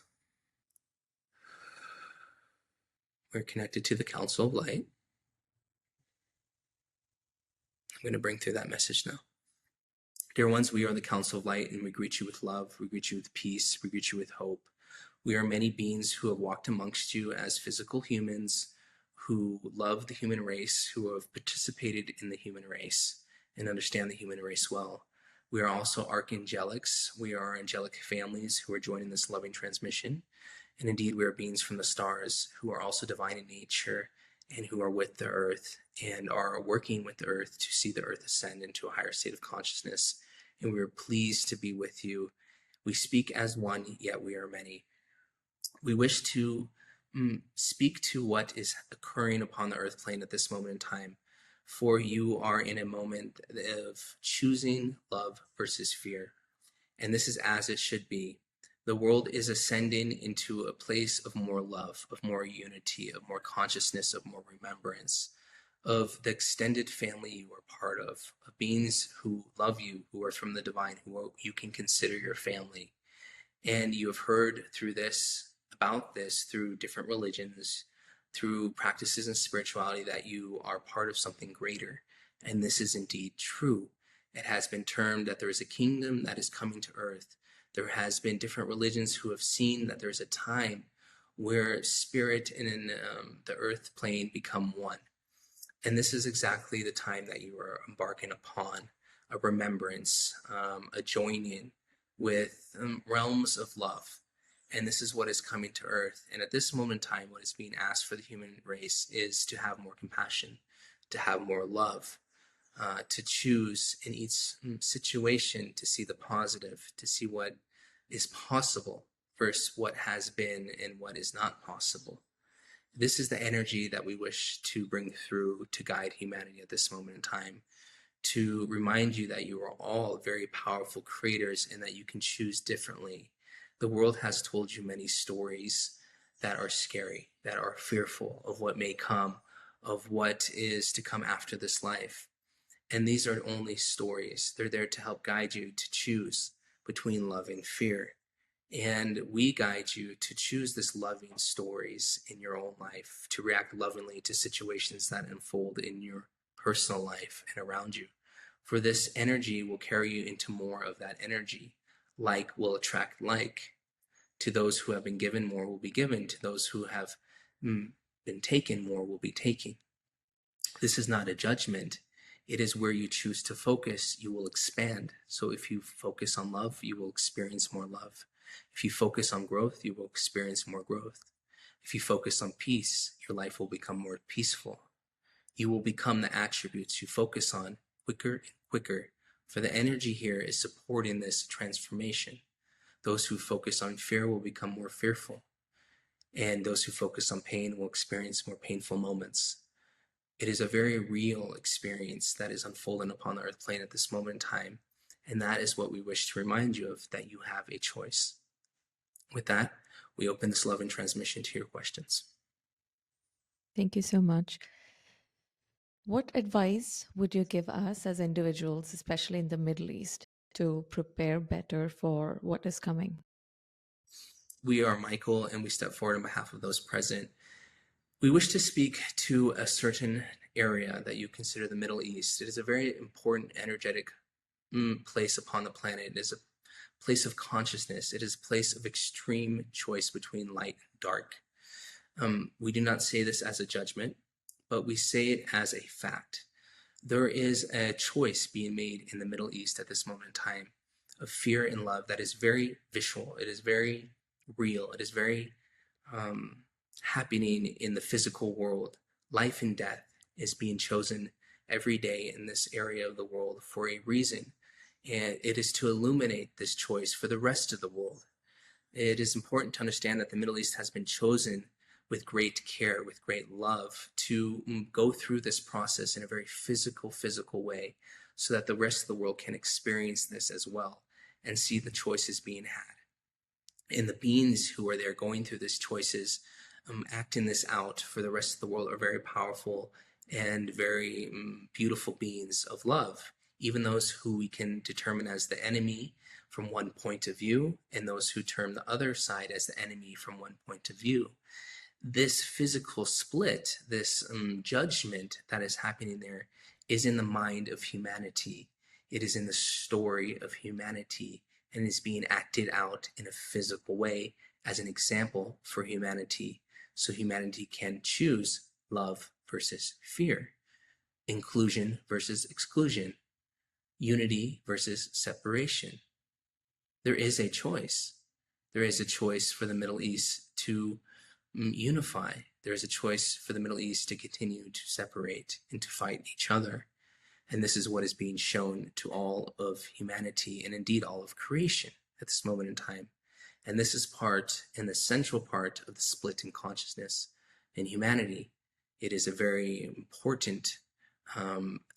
We're connected to the Council of Light. I'm going to bring through that message now. Dear ones, we are the Council of Light, and we greet you with love, we greet you with peace, we greet you with hope. We are many beings who have walked amongst you as physical humans, who love the human race, who have participated in the human race, and understand the human race well. We are also archangelics. We are angelic families who are joining this loving transmission. And indeed, we are beings from the stars who are also divine in nature and who are with the earth and are working with the earth to see the earth ascend into a higher state of consciousness. And we are pleased to be with you. We speak as one, yet we are many. We wish to speak to what is occurring upon the earth plane at this moment in time. For you are in a moment of choosing love versus fear. And this is as it should be. The world is ascending into a place of more love, of more unity, of more consciousness, of more remembrance, of the extended family you are part of beings who love you, who are from the divine, who you can consider your family. And you have heard through this, about this, through different religions, through practices and spirituality, that you are part of something greater. And this is indeed true. It has been termed that there is a kingdom that is coming to earth. There has been different religions who have seen that there's a time where spirit and the earth plane become one. And this is exactly the time that you are embarking upon a remembrance, a joining with realms of love. And this is what is coming to earth. And at this moment in time, what is being asked for the human race is to have more compassion, to have more love, to choose in each situation to see the positive, to see what is possible versus what has been and what is not possible. This is the energy that we wish to bring through to guide humanity at this moment in time, to remind you that you are all very powerful creators and that you can choose differently. The world has told you many stories that are scary, that are fearful of what may come, of what is to come after this life. And these are only stories. They're there to help guide you to choose between love and fear. And we guide you to choose this loving stories in your own life, to react lovingly to situations that unfold in your personal life and around you. For this energy will carry you into more of that energy. Like will attract like. To those who have been given, more will be given. To those who have been taken, more will be taken. This is not a judgment. It is where you choose to focus, you will expand. So if you focus on love, you will experience more love. If you focus on growth, you will experience more growth. If you focus on peace, your life will become more peaceful. You will become the attributes you focus on quicker and quicker, for the energy here is supporting this transformation. Those who focus on fear will become more fearful, and those who focus on pain will experience more painful moments. It is a very real experience that is unfolding upon the earth plane at this moment in time, and that is what we wish to remind you of, that you have a choice. With that, we open this loving transmission to your questions. Thank you so much. What advice would you give us as individuals, especially in the Middle East, to prepare better for what is coming? We are Michael, and we step forward on behalf of those present. We wish to speak to a certain area that you consider the Middle East. It is a very important, energetic place upon the planet. It is a place of consciousness. It is a place of extreme choice between light and dark. We do not say this as a judgment, but we say it as a fact. There is a choice being made in the Middle East at this moment in time of fear and love that is very visual. It is very real. It is very happening in the physical world. Life and death is being chosen every day in this area of the world for a reason. And it is to illuminate this choice for the rest of the world. It is important to understand that the Middle East has been chosen with great care, with great love, to go through this process in a very physical way, so that the rest of the world can experience this as well and see the choices being had. And the beings who are there going through these choices, acting this out for the rest of the world, are very powerful and very beautiful beings of love. Even those who we can determine as the enemy from one point of view, and those who term the other side as the enemy from one point of view. This physical split, this judgment that is happening there, is in the mind of humanity. It is in the story of humanity, and is being acted out in a physical way as an example for humanity. So humanity can choose love versus fear, inclusion versus exclusion, unity versus separation. There is a choice. There is a choice for the Middle East to unify. There is a choice for the Middle East to continue to separate and to fight each other. And this is what is being shown to all of humanity, and indeed all of creation at this moment in time. And this is part and the central part of the split in consciousness in humanity. It is a very important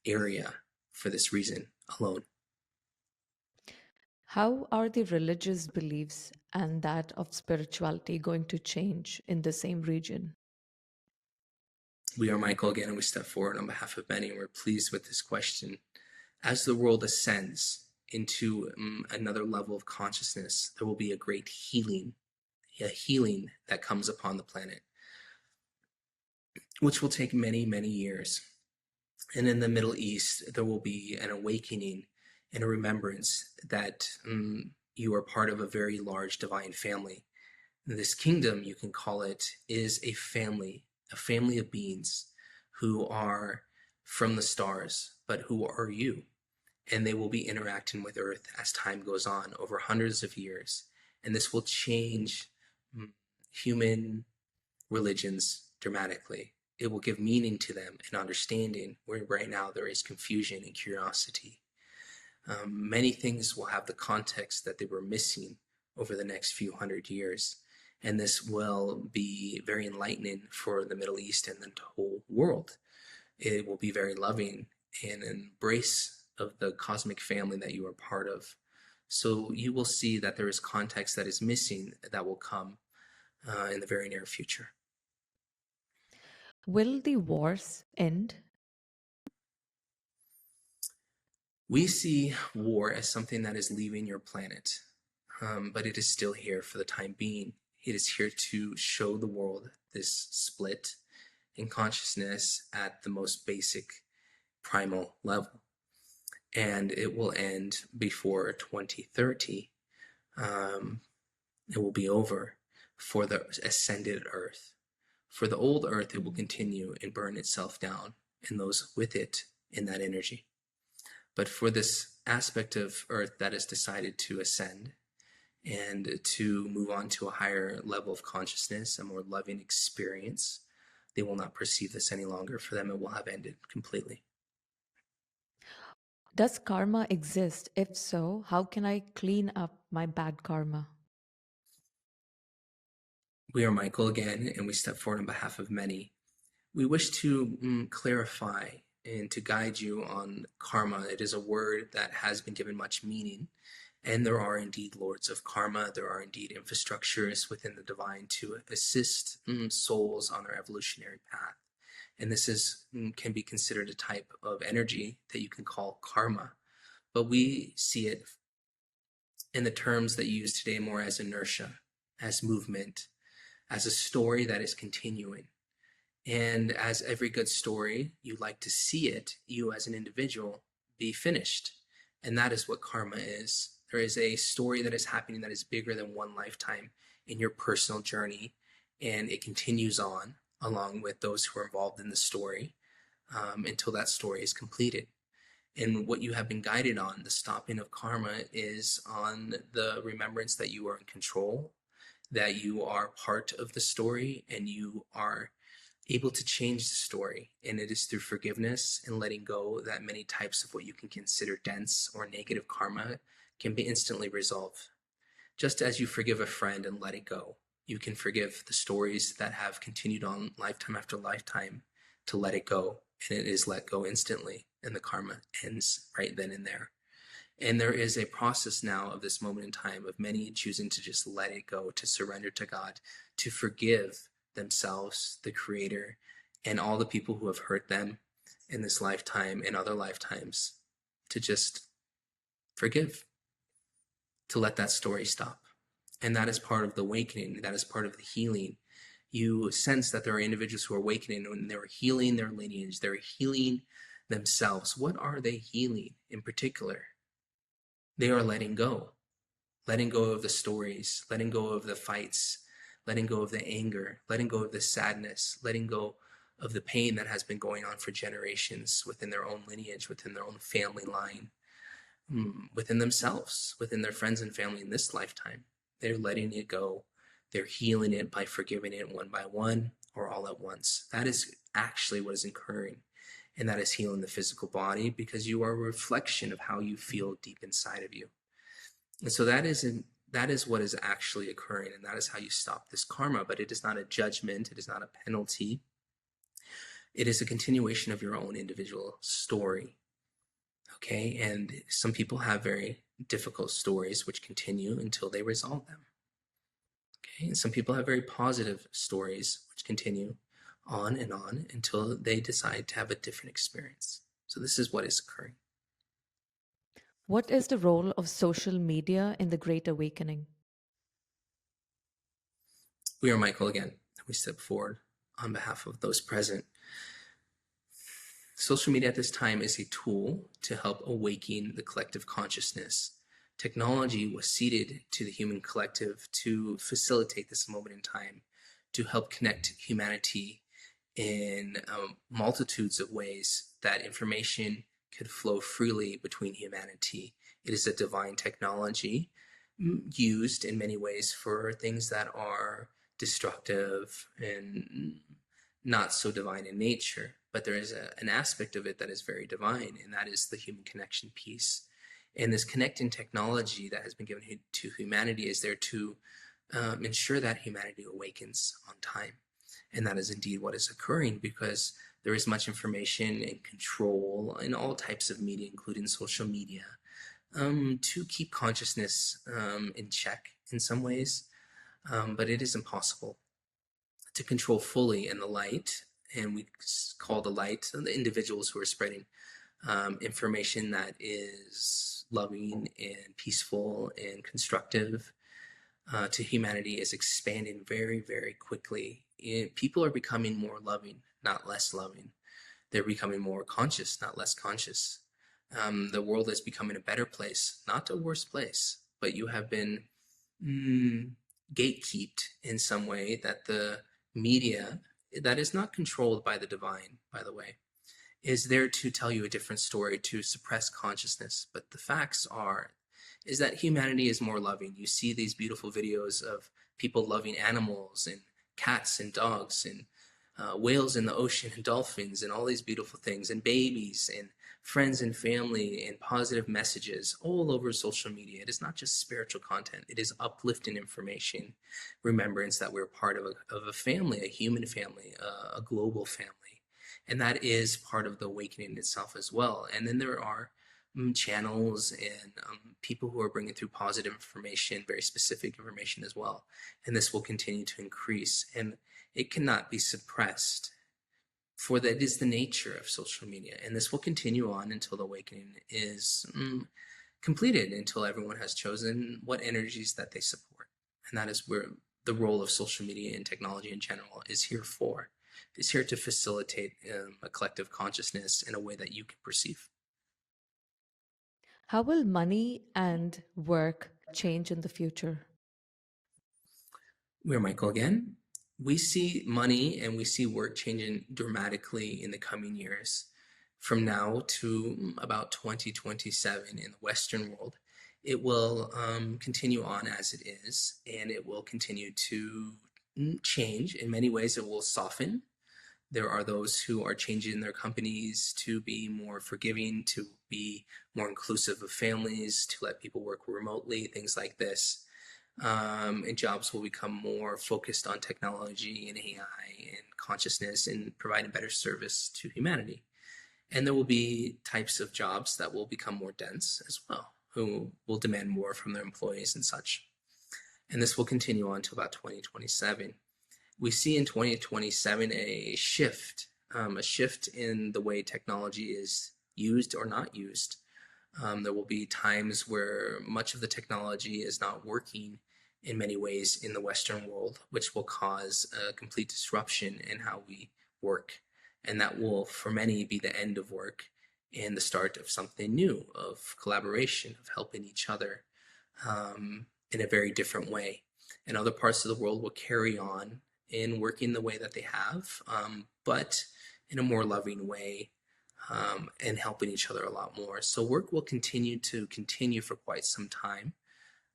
area for this reason alone. How are the religious beliefs and that of spirituality going to change in the same region? We are Michael again, and we step forward on behalf of many, and we're pleased with this question. As the world ascends into another level of consciousness, there will be a great healing, a healing that comes upon the planet, which will take many, many years. And in the Middle East, there will be an awakening and a remembrance that you are part of a very large divine family. This kingdom, you can call it, is a family of beings who are from the stars, but who are you. And they will be interacting with Earth as time goes on over hundreds of years. And this will change human religions dramatically. It will give meaning to them and understanding, where right now there is confusion and curiosity. Many things will have the context that they were missing over the next few hundred years. And this will be very enlightening for the Middle East and the whole world. It will be very loving and an embrace of the cosmic family that you are part of. So you will see that there is context that is missing that will come in the very near future. Will the wars end? We see war as something that is leaving your planet, but it is still here for the time being. It is here to show the world this split in consciousness at the most basic primal level. And it will end before 2030. It will be over for the ascended Earth. For the old Earth, it will continue and burn itself down, and those with it in that energy. But for this aspect of Earth that has decided to ascend and to move on to a higher level of consciousness, a more loving experience, they will not perceive this any longer. For them, it will have ended completely. Does karma exist? If so, how can I clean up my bad karma? We are Michael again, and we step forward on behalf of many. We wish to clarify and to guide you on karma. It is a word that has been given much meaning, and there are indeed lords of karma. There are indeed infrastructures within the divine to assist souls on their evolutionary path. And this can be considered a type of energy that you can call karma. But we see it in the terms that you use today more as inertia, as movement, as a story that is continuing. And as every good story, you like to see it, you as an individual, be finished. And that is what karma is. There is a story that is happening that is bigger than one lifetime in your personal journey, and it continues on along with those who are involved in the story until that story is completed. And what you have been guided on, the stopping of karma, is on the remembrance that you are in control, that you are part of the story, and you are able to change the story. And it is through forgiveness and letting go that many types of what you can consider dense or negative karma can be instantly resolved. Just as you forgive a friend and let it go, you can forgive the stories that have continued on lifetime after lifetime to let it go, and it is let go instantly, and the karma ends right then and there. And there is a process now of this moment in time of many choosing to just let it go, to surrender to God, to forgive themselves, the Creator, and all the people who have hurt them in this lifetime and other lifetimes, to just forgive, to let that story stop. And that is part of the awakening. That is part of the healing. You sense that there are individuals who are awakening and they're healing their lineage. They're healing themselves. What are they healing in particular? They are letting go of the stories, letting go of the fights, letting go of the anger, letting go of the sadness, letting go of the pain that has been going on for generations within their own lineage, within their own family line, within themselves, within their friends and family in this lifetime. They're letting it go. They're healing it by forgiving it one by one or all at once. That is actually what is occurring. And that is healing the physical body, because you are a reflection of how you feel deep inside of you. And so that is what is actually occurring, and that is how you stop this karma. But it is not a judgment. It is not a penalty. It is a continuation of your own individual story. Okay, and some people have very difficult stories which continue until they resolve them. Okay, and some people have very positive stories which continue on and on until they decide to have a different experience. So this is what is occurring. What is the role of social media in the Great Awakening? We are Michael again. We step forward on behalf of those present. Social media at this time is a tool to help awaken the collective consciousness. Technology was seeded to the human collective to facilitate this moment in time, to help connect humanity in multitudes of ways that information could flow freely between humanity. It is a divine technology used in many ways for things that are destructive and not so divine in nature. But there is an aspect of it that is very divine, and that is the human connection piece. And this connecting technology that has been given to humanity is there to ensure that humanity awakens on time. And that is indeed what is occurring, because there is much information and control in all types of media, including social media, to keep consciousness in check in some ways. But it is impossible to control fully in the light. And we call the light the individuals who are spreading information that is loving and peaceful and constructive to humanity is expanding very, very quickly. People are becoming more loving, not less loving. They're becoming more conscious, not less conscious. The world is becoming a better place, not a worse place, but you have been gatekeeped in some way that the media, that is not controlled by the divine, by the way, is there to tell you a different story, to suppress consciousness. But the facts is that humanity is more loving. You see these beautiful videos of people loving animals and cats and dogs and whales in the ocean and dolphins and all these beautiful things, and babies and friends and family and positive messages all over social media. It is not just spiritual content. It is uplifting information, remembrance that we're part of a family, a human family, a global family. And that is part of the awakening itself as well. And then there are channels and people who are bringing through positive information, very specific information as well. And this will continue to increase, and it cannot be suppressed, for that is the nature of social media. And this will continue on until the awakening is completed, until everyone has chosen what energies that they support. And that is where the role of social media and technology in general is here for. It's here to facilitate a collective consciousness in a way that you can perceive. How will money and work change in the future? We're Michael again. We see money and we see work changing dramatically in the coming years. From now to about 2027 in the Western world, it will continue on as it is, and it will continue to change. In many ways, it will soften. There are those who are changing their companies to be more forgiving, to be more inclusive of families, to let people work remotely, things like this. And jobs will become more focused on technology and AI and consciousness and providing better service to humanity. And there will be types of jobs that will become more dense as well. who will demand more from their employees and such. And this will continue on to about 2027. We see in 2027 a shift in the way technology is used or not used. There will be times where much of the technology is not working in many ways in the Western world, which will cause a complete disruption in how we work. And that will, for many, be the end of work and the start of something new, of collaboration, of helping each other in a very different way. And other parts of the world will carry on in working the way that they have, but in a more loving way, and helping each other a lot more. So work will continue for quite some time,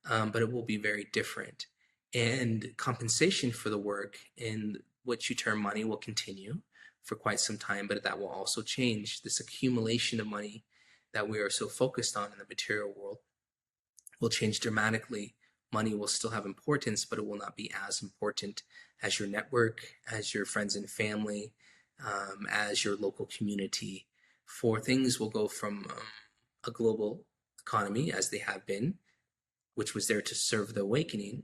but it will be very different. And compensation for the work in what you term money will continue for quite some time, but that will also change. This accumulation of money that we are so focused on in the material world will change dramatically. Money will still have importance, but it will not be as important as your network, as your friends and family, as your local community. For things will go from a global economy, as they have been, which was there to serve the awakening,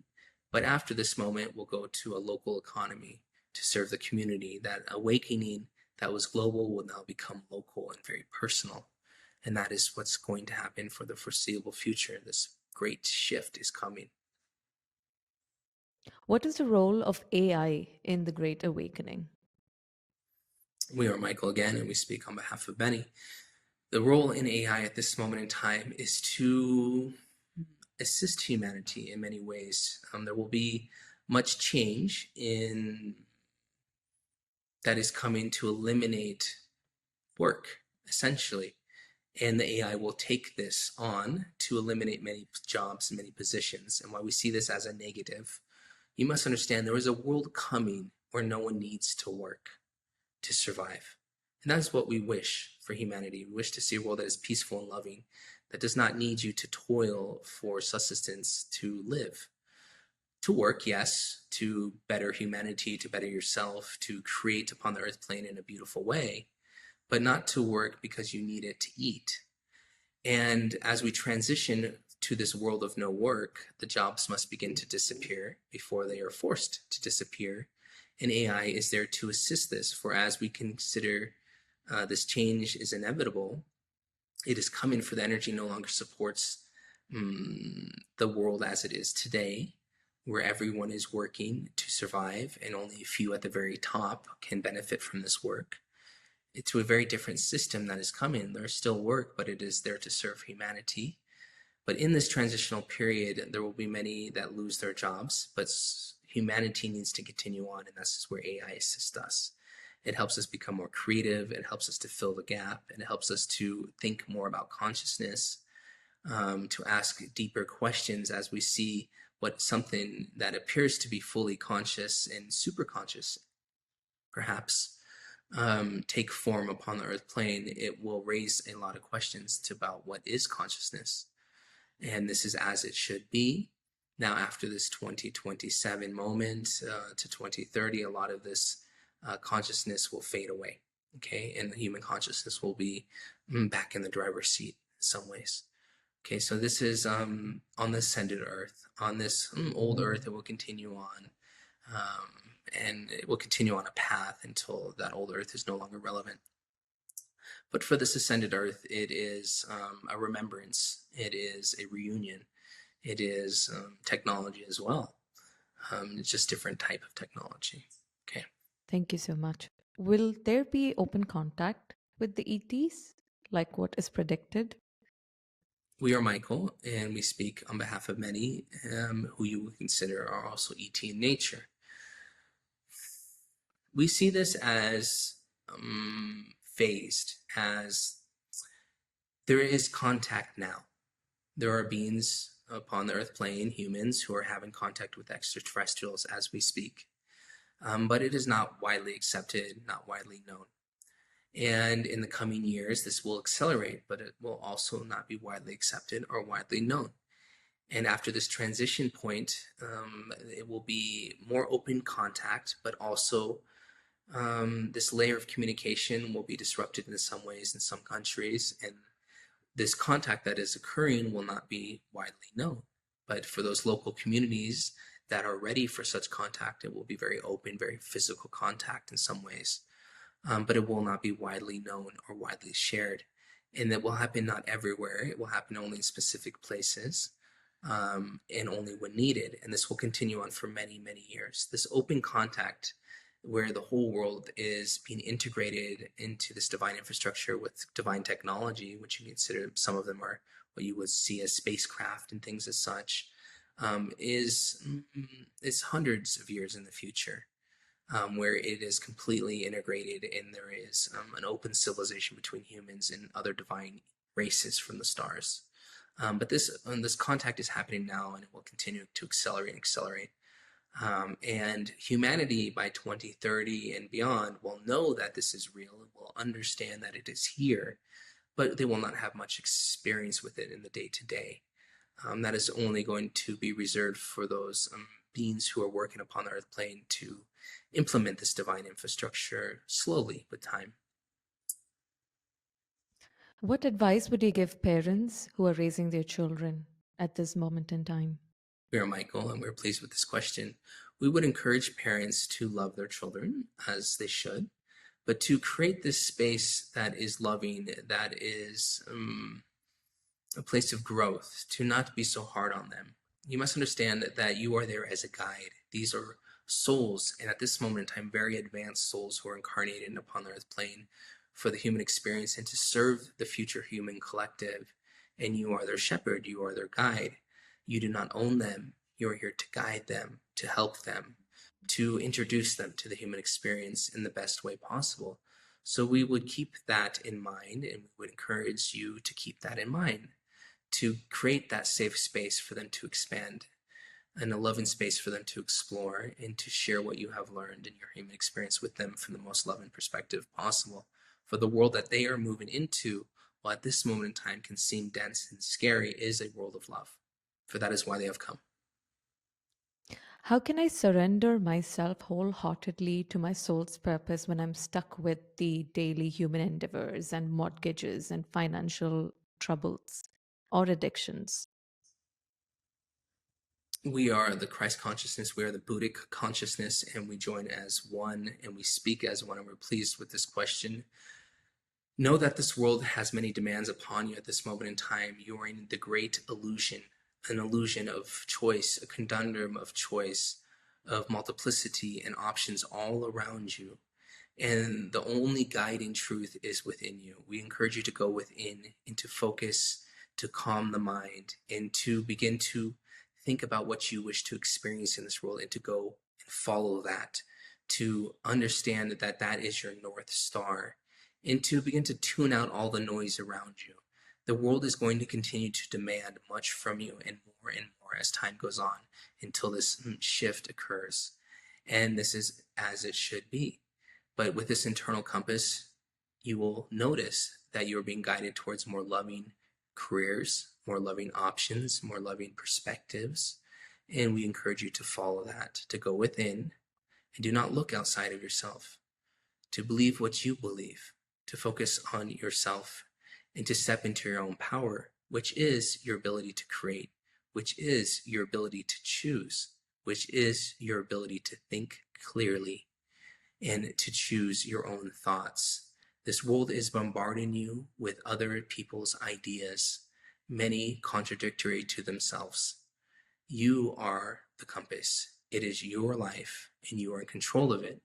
but after this moment, we'll go to a local economy to serve the community. That awakening that was global will now become local and very personal. And that is what's going to happen for the foreseeable future. This great shift is coming. What is the role of AI in the Great Awakening? We are Michael again, and we speak on behalf of Benny. The role in AI at this moment in time is to assist humanity in many ways. There will be much change that is coming to eliminate work, essentially. And the AI will take this on to eliminate many jobs and many positions. And while we see this as a negative, you must understand there is a world coming where no one needs to work to survive. And that is what we wish for humanity. We wish to see a world that is peaceful and loving, that does not need you to toil for sustenance to live. To work, yes, to better humanity, to better yourself, to create upon the earth plane in a beautiful way, but not to work because you need it to eat. And as we transition to this world of no work, the jobs must begin to disappear before they are forced to disappear. And AI is there to assist this, for as we consider this change is inevitable, it is coming, for the energy no longer supports the world as it is today, where everyone is working to survive and only a few at the very top can benefit from this work. It's a very different system that is coming. There's still work, but it is there to serve humanity. But in this transitional period, there will be many that lose their jobs, but humanity needs to continue on, and this is where AI assists us. It helps us become more creative, it helps us to fill the gap, and it helps us to think more about consciousness, to ask deeper questions as we see what something that appears to be fully conscious and super conscious, perhaps, take form upon the earth plane. It will raise a lot of questions about what is consciousness. And this is as it should be. Now, after this 2027 moment to 2030, a lot of this consciousness will fade away, okay? And the human consciousness will be back in the driver's seat in some ways. Okay, so this is on this ascended earth. On this old earth, it will continue on. And it will continue on a path until that old earth is no longer relevant. But for this ascended earth, it is a remembrance. It is a reunion. It is technology as well. It's just different type of technology. Okay. Thank you so much. Will there be open contact with the ETs, like what is predicted? We are Michael, and we speak on behalf of many who you would consider are also ET in nature. We see this as phased, as there is contact now. There are beings upon the earth plane, humans, who are having contact with extraterrestrials as we speak. But it is not widely accepted, not widely known. And in the coming years, this will accelerate, but it will also not be widely accepted or widely known. And after this transition point, it will be more open contact, but also this layer of communication will be disrupted in some ways in some countries, and This contact that is occurring will not be widely known. But for those local communities that are ready for such contact, it will be very open, very physical contact in some ways. But it will not be widely known or widely shared. And that will happen not everywhere. It will happen only in specific places, and only when needed. And this will continue on for many, many years. This open contact where the whole world is being integrated into this divine infrastructure with divine technology, which you consider some of them are what you would see as spacecraft and things as such, is hundreds of years in the future, where it is completely integrated and there is an open civilization between humans and other divine races from the stars. But this contact is happening now, and it will continue to accelerate and accelerate. And humanity by 2030 and beyond will know that this is real and will understand that it is here, but they will not have much experience with it in the day to day. That is only going to be reserved for those beings who are working upon the earth plane to implement this divine infrastructure slowly with time. What advice would you give parents who are raising their children at this moment in time? We are Michael, and we're pleased with this question. We would encourage parents to love their children as they should, but to create this space that is loving, that is a place of growth, to not be so hard on them. You must understand that you are there as a guide. These are souls, and at this moment in time, very advanced souls who are incarnated upon the earth plane for the human experience and to serve the future human collective. And you are their shepherd, you are their guide. You do not own them. You are here to guide them, to help them, to introduce them to the human experience in the best way possible. So we would keep that in mind, and we would encourage you to keep that in mind, to create that safe space for them to expand and a loving space for them to explore and to share what you have learned in your human experience with them from the most loving perspective possible. For the world that they are moving into, while at this moment in time can seem dense and scary, is a world of love. For that is why they have come. How can I surrender myself wholeheartedly to my soul's purpose when I'm stuck with the daily human endeavors and mortgages and financial troubles or addictions? We are the Christ consciousness, we are the Buddhic consciousness, and we join as one and we speak as one, and we're pleased with this question. Know that this world has many demands upon you at this moment in time. You are in the great illusion, an illusion of choice, a conundrum of choice, of multiplicity and options all around you. And the only guiding truth is within you. We encourage you to go within and to focus, to calm the mind, and to begin to think about what you wish to experience in this world and to go and follow that, to understand that that is your North Star, and to begin to tune out all the noise around you. The world is going to continue to demand much from you and more as time goes on until this shift occurs. And this is as it should be. But with this internal compass, you will notice that you're being guided towards more loving careers, more loving options, more loving perspectives. And we encourage you to follow that, to go within and do not look outside of yourself, to believe what you believe, to focus on yourself, and to step into your own power, which is your ability to create, which is your ability to choose, which is your ability to think clearly and to choose your own thoughts. This world is bombarding you with other people's ideas, many contradictory to themselves. You are the compass. It is your life, and you are in control of it.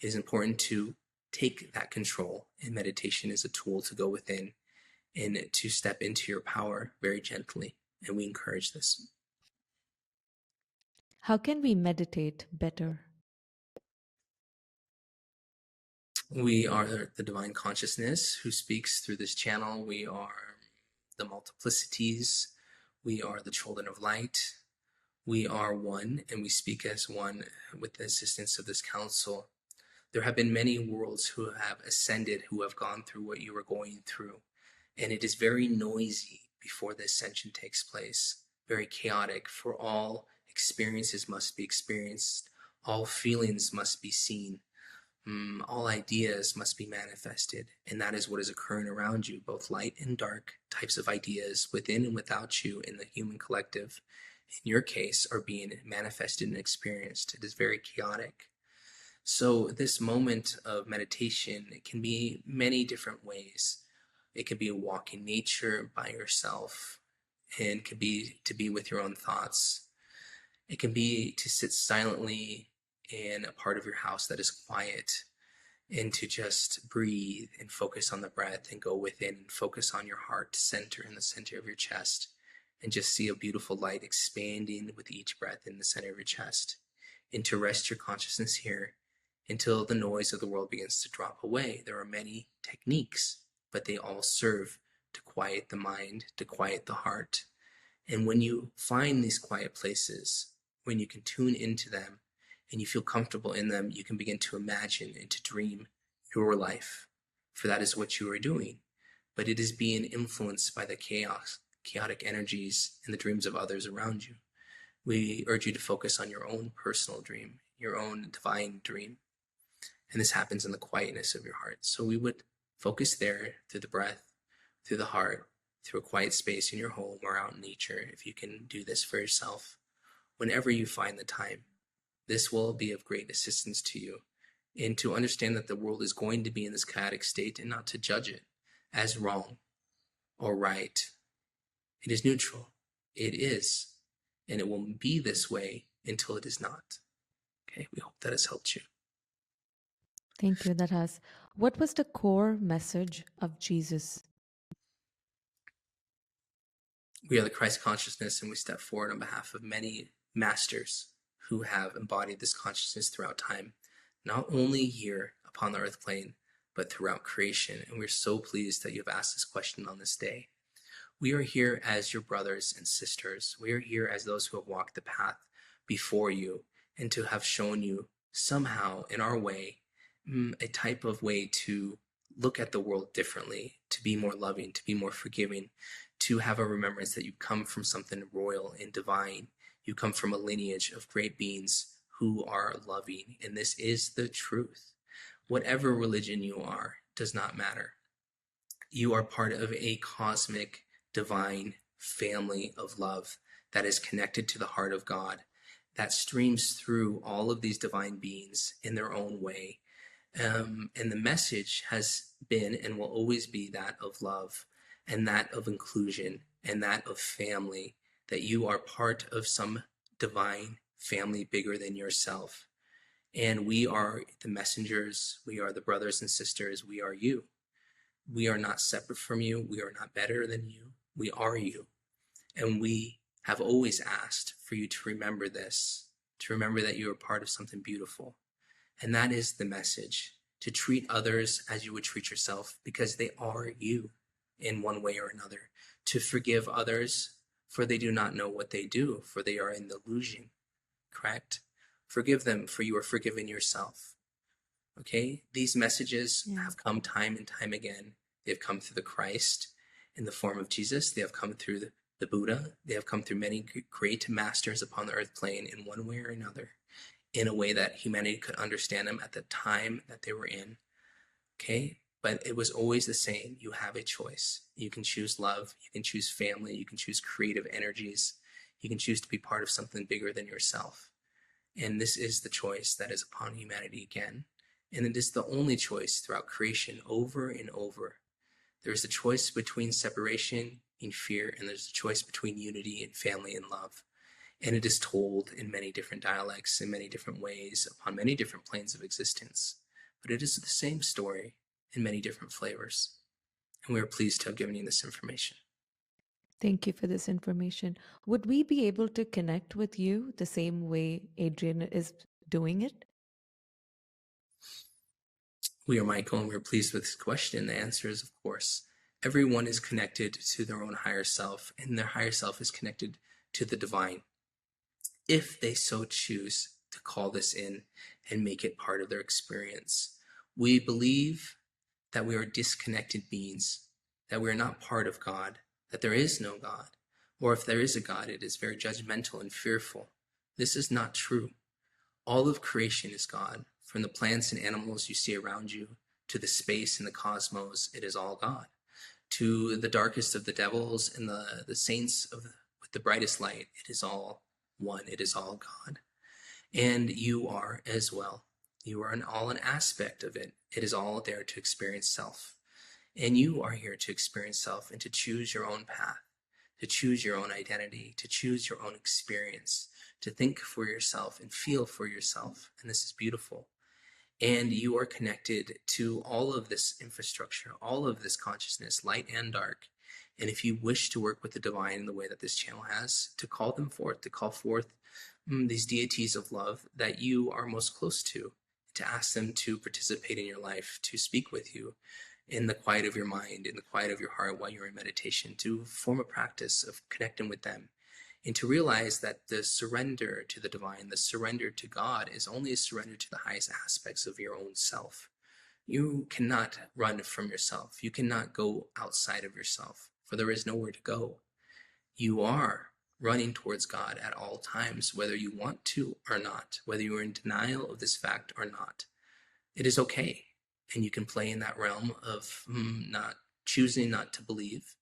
It is important to take that control, and meditation is a tool to go within and to step into your power very gently. And we encourage this. How can we meditate better? We are the divine consciousness who speaks through this channel. We are the multiplicities. We are the children of light. We are one, and we speak as one with the assistance of this council. There have been many worlds who have ascended, who have gone through what you are going through. And it is very noisy before the ascension takes place, very chaotic, for all experiences must be experienced, all feelings must be seen. All ideas must be manifested, and that is what is occurring around you, both light and dark types of ideas within and without you in the human collective, in your case, are being manifested and experienced. It is very chaotic. So this moment of meditation, it can be many different ways. It could be a walk in nature by yourself, and it could be to be with your own thoughts. It can be to sit silently in a part of your house that is quiet, and to just breathe and focus on the breath and go within and focus on your heart center in the center of your chest, and just see a beautiful light expanding with each breath in the center of your chest, and to rest your consciousness here until the noise of the world begins to drop away. There are many techniques, but they all serve to quiet the mind, to quiet the heart. And when you find these quiet places, when you can tune into them and you feel comfortable in them, you can begin to imagine and to dream your life, for that is what you are doing. But it is being influenced by the chaotic energies and the dreams of others around you. We urge you to focus on your own personal dream, your own divine dream. And this happens in the quietness of your heart. So we would focus there through the breath, through the heart, through a quiet space in your home or out in nature, if you can do this for yourself. Whenever you find the time, this will be of great assistance to you, and to understand that the world is going to be in this chaotic state, and not to judge it as wrong or right. It is neutral. It is, and it will be this way until it is not. Okay, we hope that has helped you. Thank you. That has. What was the core message of Jesus? We are the Christ consciousness, and we step forward on behalf of many masters who have embodied this consciousness throughout time, not only here upon the earth plane, but throughout creation. And we're so pleased that you have asked this question on this day. We are here as your brothers and sisters. We are here as those who have walked the path before you, and to have shown you somehow in our way a type of way to look at the world differently, to be more loving, to be more forgiving, to have a remembrance that you come from something royal and divine. You come from a lineage of great beings who are loving, and this is the truth. Whatever religion you are does not matter. You are part of a cosmic, divine family of love that is connected to the heart of God, that streams through all of these divine beings in their own way. And the message has been and will always be that of love, and that of inclusion, and that of family, that you are part of some divine family bigger than yourself. And we are the messengers, we are the brothers and sisters, we are you. We are not separate from you, we are not better than you, we are you. And we have always asked for you to remember this, to remember that you are part of something beautiful. And that is the message, to treat others as you would treat yourself, because they are you in one way or another. To forgive others, for they do not know what they do, for they are in the illusion. Correct? Forgive them, for you are forgiven yourself. Okay? These messages have come time and time again. They have come through the Christ in the form of Jesus. They have come through the Buddha. They have come through many great masters upon the earth plane in one way or another, in a way that humanity could understand them at the time that they were in. Okay? But it was always the same. You have a choice. You can choose love. You can choose family. You can choose creative energies. You can choose to be part of something bigger than yourself. And this is the choice that is upon humanity again. And it is the only choice throughout creation over and over. There is a choice between separation and fear, and there's a choice between unity and family and love. And it is told in many different dialects, in many different ways, upon many different planes of existence. But it is the same story in many different flavors. And we are pleased to have given you this information. Thank you for this information. Would we be able to connect with you the same way Adrian is doing it? We are Michael, and we're pleased with this question. The answer is, of course. Everyone is connected to their own higher self, and their higher self is connected to the divine, if they so choose to call this in and make it part of their experience. We believe that we are disconnected beings, that we are not part of God, that there is no God, or if there is a God, it is very judgmental and fearful. This is not true. All of creation is God, From the plants and animals you see around you, to the space and the cosmos, it is all God. To the darkest of the devils and the saints with the brightest light, it is all one. It is all God. And you are as well. You are all an aspect of it. It is all there to experience self. And you are here to experience self and to choose your own path, to choose your own identity, to choose your own experience, to think for yourself and feel for yourself. And this is beautiful. And you are connected to all of this infrastructure, all of this consciousness, light and dark. And if you wish to work with the divine in the way that this channel has, to call them forth, to call forth these deities of love that you are most close to ask them to participate in your life, to speak with you in the quiet of your mind, in the quiet of your heart while you're in meditation, to form a practice of connecting with them, and to realize that the surrender to the divine, the surrender to God, is only a surrender to the highest aspects of your own self. You cannot run from yourself. You cannot go outside of yourself, for there is nowhere to go. You are running towards God at all times, whether you want to or not, whether you are in denial of this fact or not. It is okay. And you can play in that realm of not choosing not to believe.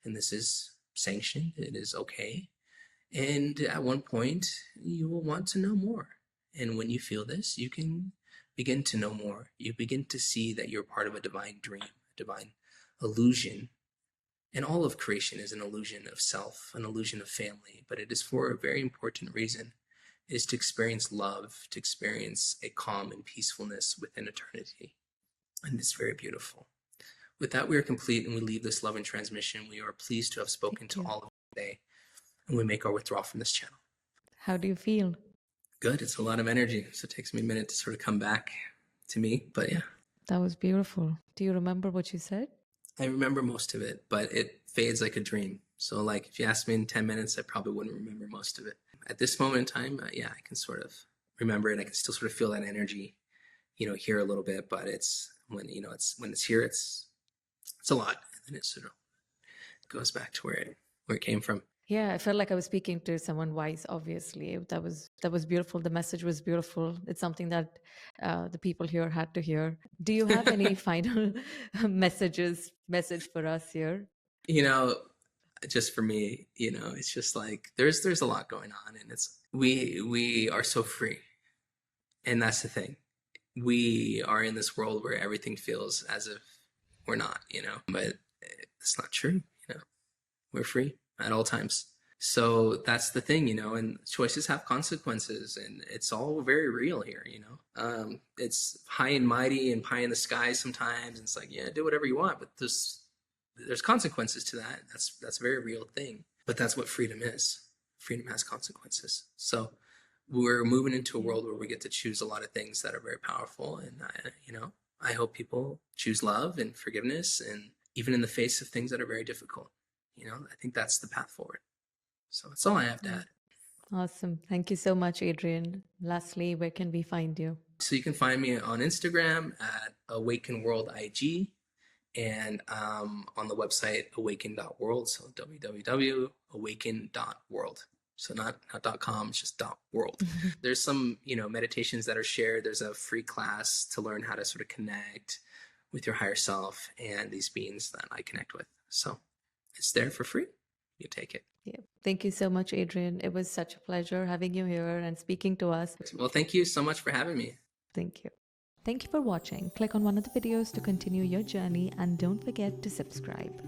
And this is sanctioned. It is okay. And at one point, you will want to know more. And when you feel this, you can begin to know more. You begin to see that you're part of a divine dream, a divine illusion. And all of creation is an illusion of self, an illusion of family, but it is for a very important reason. It is to experience love, to experience a calm and peacefulness within eternity. And it's very beautiful. With that, we are complete, and we leave this love and transmission. We are pleased to have spoken to all of you today, and we make our withdrawal from this channel. How do you feel? Good. It's a lot of energy, so it takes me a minute to sort of come back to me, but yeah. That was beautiful. Do you remember what you said? I remember most of it, but it fades like a dream. So like if you asked me in 10 minutes, I probably wouldn't remember most of it. At this moment in time, yeah, I can sort of remember it. I can still sort of feel that energy, here a little bit, but it's when, when it's here, it's a lot. And then it sort of goes back to where it came from. Yeah, I felt like I was speaking to someone wise, obviously. That was beautiful. The message was beautiful. It's something that the people here had to hear. Do you have any final message for us here? Just for me, it's just like there's a lot going on, and it's we are so free. And that's the thing. We are in this world where everything feels as if we're not, but it's not true. We're free at all times. So that's the thing, and choices have consequences, and it's all very real here, it's high and mighty and pie in the sky sometimes. And it's like, yeah, do whatever you want, but there's consequences to that. That's a very real thing, but that's what freedom is. Freedom has consequences. So we're moving into a world where we get to choose a lot of things that are very powerful. And, I hope people choose love and forgiveness, and even in the face of things that are very difficult. I think that's the path forward. So that's all I have to add. Awesome. Thank you so much, Adrian. Lastly, where can we find you? So you can find me on Instagram at awakenworldig, and on the website awaken.world. So www.awaken.world. So not .com, it's just .world. There's some, meditations that are shared. There's a free class to learn how to sort of connect with your higher self and these beings that I connect with. So it's there for free. You take it. Yeah. Thank you so much, Adrian. It was such a pleasure having you here and speaking to us. Well, thank you so much for having me. Thank you. Thank you for watching. Click on one of the videos to continue your journey, and don't forget to subscribe.